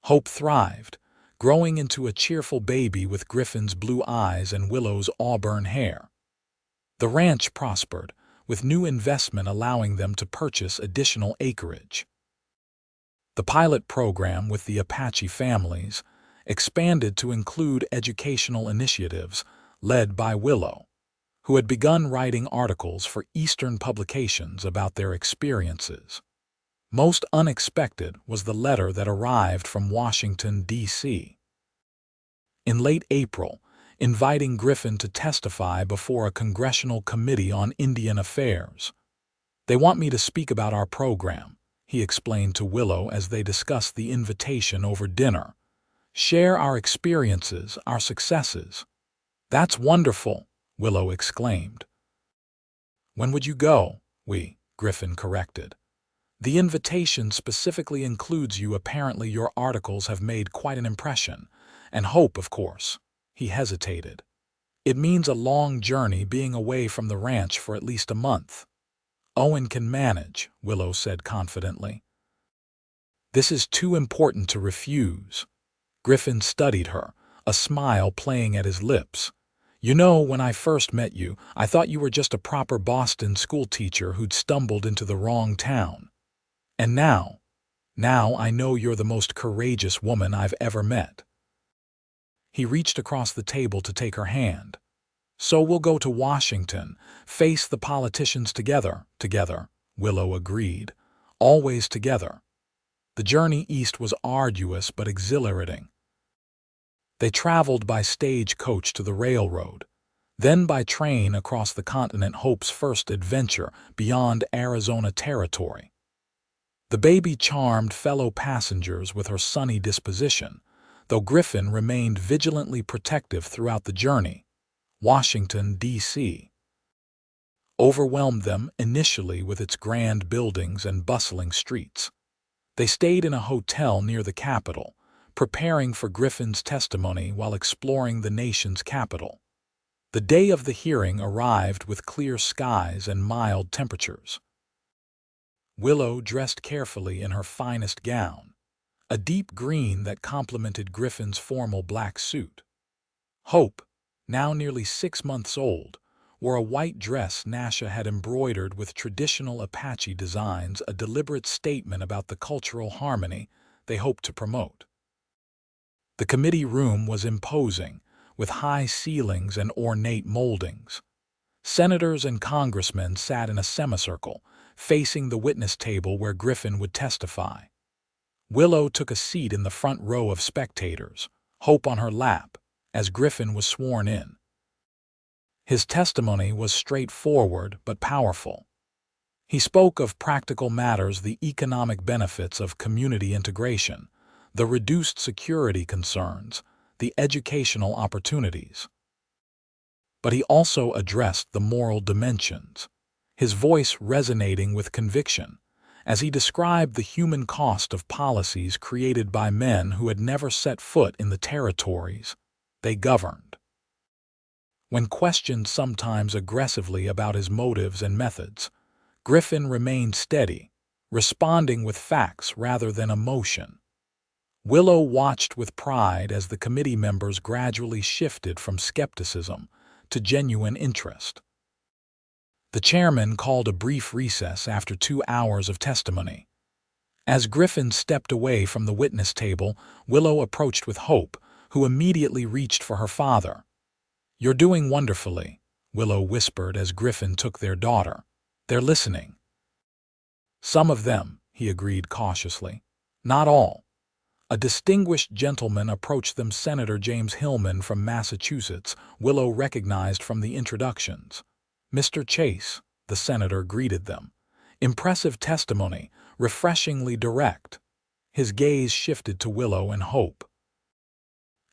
Speaker 1: Hope thrived, growing into a cheerful baby with Griffin's blue eyes and Willow's auburn hair. The ranch prospered, with new investment allowing them to purchase additional acreage. The pilot program with the Apache families expanded to include educational initiatives led by Willow, who had begun writing articles for Eastern publications about their experiences. Most unexpected was the letter that arrived from Washington, D.C. in late April, inviting Griffin to testify before a congressional committee on Indian affairs. "They want me to speak about our program," he explained to Willow as they discussed the invitation over dinner. "Share our experiences, our successes." "That's wonderful," Willow exclaimed. "When would you go?" Griffin corrected. "The invitation specifically includes you. Apparently your articles have made quite an impression. And Hope, of course." He hesitated. "It means a long journey, being away from the ranch for at least a month." "Owen can manage," Willow said confidently. "This is too important to refuse." Griffin studied her, a smile playing at his lips. "You know, when I first met you, I thought you were just a proper Boston schoolteacher who'd stumbled into the wrong town. And now I know you're the most courageous woman I've ever met." He reached across the table to take her hand. "So we'll go to Washington, face the politicians together." "Together," Willow agreed. "Always together." The journey east was arduous but exhilarating. They traveled by stagecoach to the railroad, then by train across the continent, Hope's first adventure beyond Arizona territory. The baby charmed fellow passengers with her sunny disposition, though Griffin remained vigilantly protective throughout the journey. Washington, D.C. overwhelmed them initially with its grand buildings and bustling streets. They stayed in a hotel near the Capitol, preparing for Griffin's testimony while exploring the nation's capital. The day of the hearing arrived with clear skies and mild temperatures. Willow dressed carefully in her finest gown, a deep green that complemented Griffin's formal black suit. Hope, now nearly 6 months old, wore a white dress Nasha had embroidered with traditional Apache designs, a deliberate statement about the cultural harmony they hoped to promote. The committee room was imposing, with high ceilings and ornate moldings. Senators and congressmen sat in a semicircle, facing the witness table where Griffin would testify. Willow took a seat in the front row of spectators, Hope on her lap, as Griffin was sworn in. His testimony was straightforward but powerful. He spoke of practical matters, the economic benefits of community integration, the reduced security concerns, the educational opportunities. But he also addressed the moral dimensions, his voice resonating with conviction, as he described the human cost of policies created by men who had never set foot in the territories they governed. When questioned sometimes aggressively about his motives and methods, Griffin remained steady, responding with facts rather than emotion. Willow watched with pride as the committee members gradually shifted from skepticism to genuine interest. The chairman called a brief recess after 2 hours of testimony. As Griffin stepped away from the witness table, Willow approached with Hope, who immediately reached for her father. "You're doing wonderfully," Willow whispered as Griffin took their daughter. "They're listening." "Some of them," he agreed cautiously. "Not all." A distinguished gentleman approached them, Senator James Hillman from Massachusetts, Willow recognized from the introductions. "Mr. Chase," the senator greeted them. "Impressive testimony, refreshingly direct." His gaze shifted to Willow and Hope.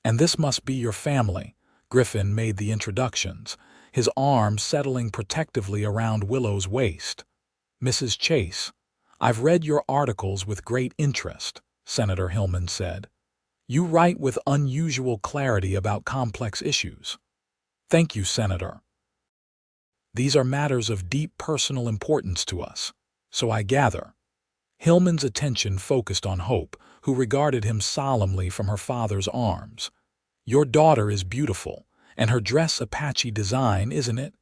Speaker 1: "And this must be your family." Griffin made the introductions, his arm settling protectively around Willow's waist. "Mrs. Chase, I've read your articles with great interest," Senator Hillman said. "You write with unusual clarity about complex issues." "Thank you, Senator. These are matters of deep personal importance to us, so I gather." Hillman's attention focused on Hope, who regarded him solemnly from her father's arms. "Your daughter is beautiful, and her dress Apache design, isn't it?"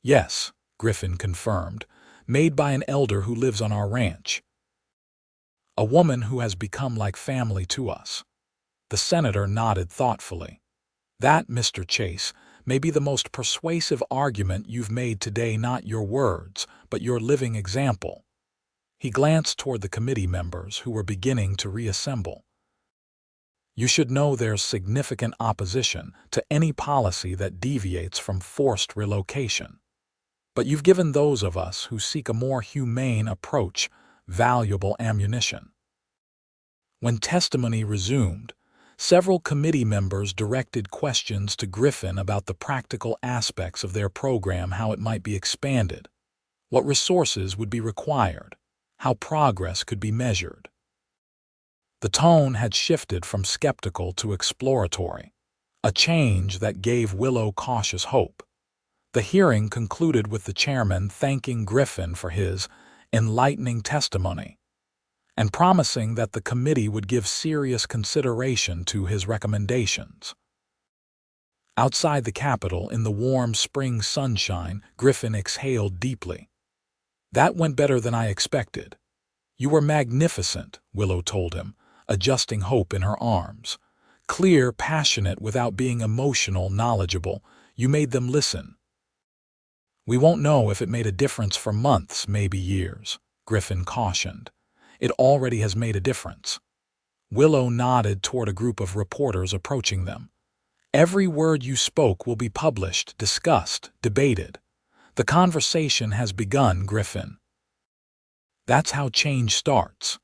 Speaker 1: "Yes," Griffin confirmed, "made by an elder who lives on our ranch. A woman who has become like family to us." The senator nodded thoughtfully. "That, Mr. Chase, may be the most persuasive argument you've made today, not your words, but your living example." He glanced toward the committee members who were beginning to reassemble. "You should know there's significant opposition to any policy that deviates from forced relocation. But you've given those of us who seek a more humane approach valuable ammunition." When testimony resumed, several committee members directed questions to Griffin about the practical aspects of their program, how it might be expanded, what resources would be required, how progress could be measured. The tone had shifted from skeptical to exploratory, a change that gave Willow cautious hope. The hearing concluded with the chairman thanking Griffin for his enlightening testimony and promising that the committee would give serious consideration to his recommendations. Outside the Capitol, in the warm spring sunshine, Griffin exhaled deeply. "That went better than I expected." "You were magnificent," Willow told him, adjusting Hope in her arms. "Clear, passionate without being emotional, knowledgeable. You made them listen." "We won't know if it made a difference for months, maybe years," Griffin cautioned. "It already has made a difference." Willow nodded toward a group of reporters approaching them. "Every word you spoke will be published, discussed, debated. The conversation has begun, Griffin." That's how change starts.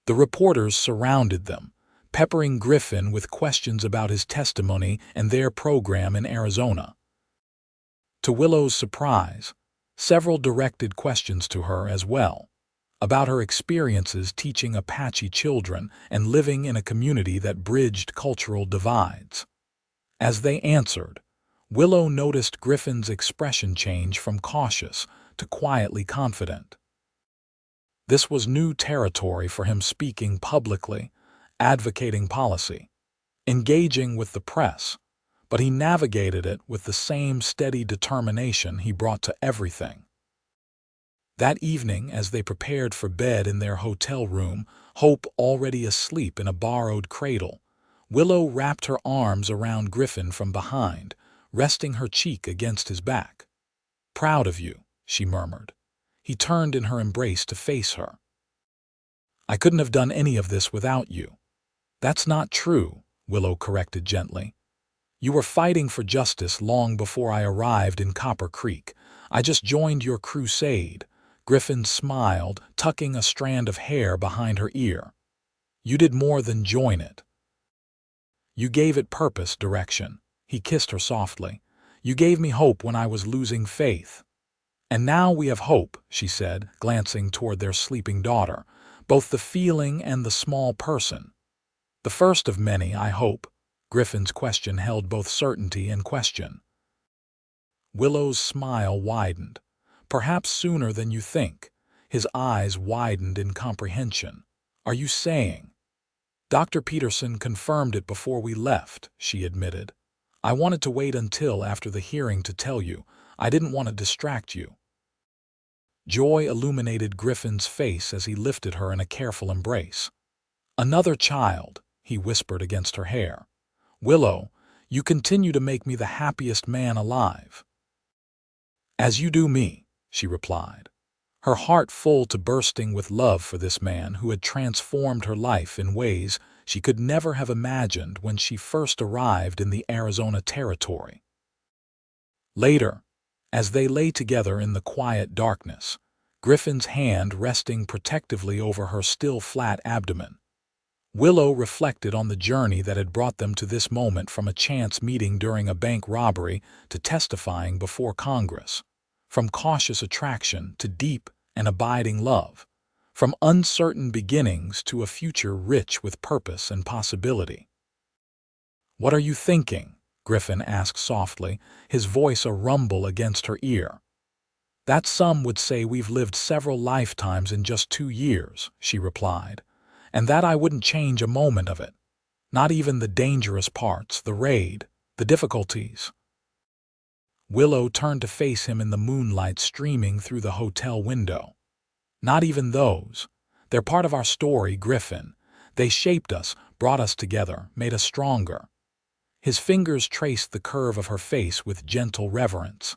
Speaker 1: The reporters surrounded them, peppering Griffin with questions about his testimony and their program in Arizona. To Willow's surprise, several directed questions to her as well, about her experiences teaching Apache children and living in a community that bridged cultural divides. As they answered, Willow noticed Griffin's expression change from cautious to quietly confident. This was new territory for him, speaking publicly, advocating policy, engaging with the press, but he navigated it with the same steady determination he brought to everything. That evening, as they prepared for bed in their hotel room, Hope already asleep in a borrowed cradle, Willow wrapped her arms around Griffin from behind, resting her cheek against his back. "Proud of you," she murmured. He turned in her embrace to face her. "I couldn't have done any of this without you." "That's not true," Willow corrected gently. "You were fighting for justice long before I arrived in Copper Creek. I just joined your crusade, Griffin smiled, tucking a strand of hair behind her ear. You did more than join it. You gave it purpose, direction. He kissed her softly. You gave me hope when I was losing faith. And now we have hope, she said, glancing toward their sleeping daughter, both the feeling and the small person. The first of many, I hope. Griffin's question held both certainty and question. Willow's smile widened. Perhaps sooner than you think. His eyes widened in comprehension. Are you saying? Dr. Peterson confirmed it before we left, she admitted. I wanted to wait until after the hearing to tell you. I didn't want to distract you. Joy illuminated Griffin's face as he lifted her in a careful embrace. Another child, he whispered against her hair. Willow, you continue to make me the happiest man alive. As you do me, she replied, her heart full to bursting with love for this man who had transformed her life in ways she could never have imagined when she first arrived in the Arizona territory. Later, as they lay together in the quiet darkness, Griffin's hand resting protectively over her still flat abdomen, Willow reflected on the journey that had brought them to this moment, from a chance meeting during a bank robbery to testifying before Congress, from cautious attraction to deep and abiding love, from uncertain beginnings to a future rich with purpose and possibility. What are you thinking? Griffin asked softly, his voice a rumble against her ear. That some would say we've lived several lifetimes in just 2 years, she replied, and that I wouldn't change a moment of it. Not even the dangerous parts, the raid, the difficulties. Willow turned to face him in the moonlight streaming through the hotel window. Not even those. They're part of our story, Griffin. They shaped us, brought us together, made us stronger. His fingers traced the curve of her face with gentle reverence.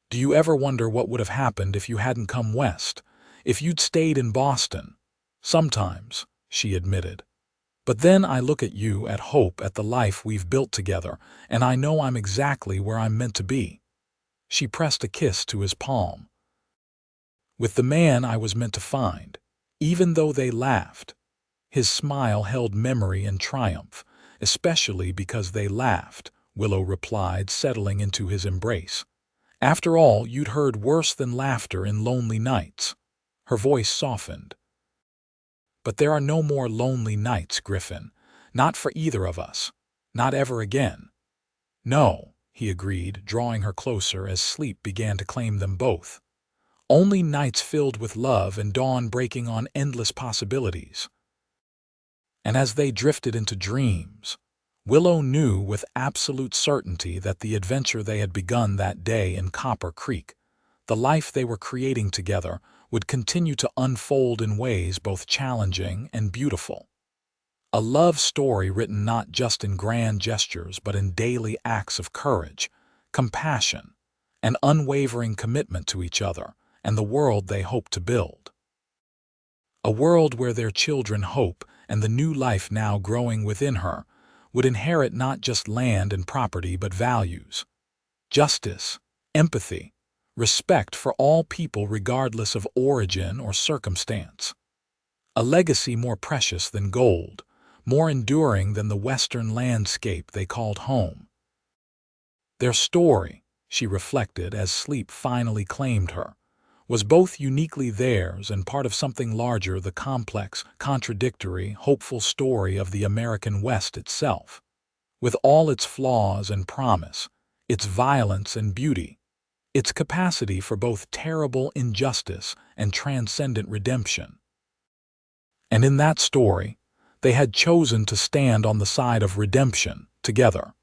Speaker 1: Do you ever wonder what would have happened if you hadn't come west, if you'd stayed in Boston? Sometimes, she admitted. But then I look at you, at hope, at the life we've built together, and I know I'm exactly where I'm meant to be. She pressed a kiss to his palm. With the man I was meant to find, even though they laughed. His smile held memory and triumph, especially because they laughed, Willow replied, settling into his embrace. After all, you'd heard worse than laughter in lonely nights. Her voice softened. But there are no more lonely nights, Griffin. Not for either of us. Not ever again. No, he agreed, drawing her closer as sleep began to claim them both. Only nights filled with love and dawn breaking on endless possibilities. And as they drifted into dreams, Willow knew with absolute certainty that the adventure they had begun that day in Copper Creek, the life they were creating together, would continue to unfold in ways both challenging and beautiful. A love story written not just in grand gestures but in daily acts of courage, compassion, and unwavering commitment to each other and the world they hope to build. A world where their children hope, and the new life now growing within her, would inherit not just land and property but values, justice, empathy, respect for all people regardless of origin or circumstance. A legacy more precious than gold, more enduring than the western landscape they called home. Their story, she reflected as sleep finally claimed her, was both uniquely theirs and part of something larger, the complex, contradictory, hopeful story of the American West itself. With all its flaws and promise, its violence and beauty, its capacity for both terrible injustice and transcendent redemption. And in that story, they had chosen to stand on the side of redemption, together.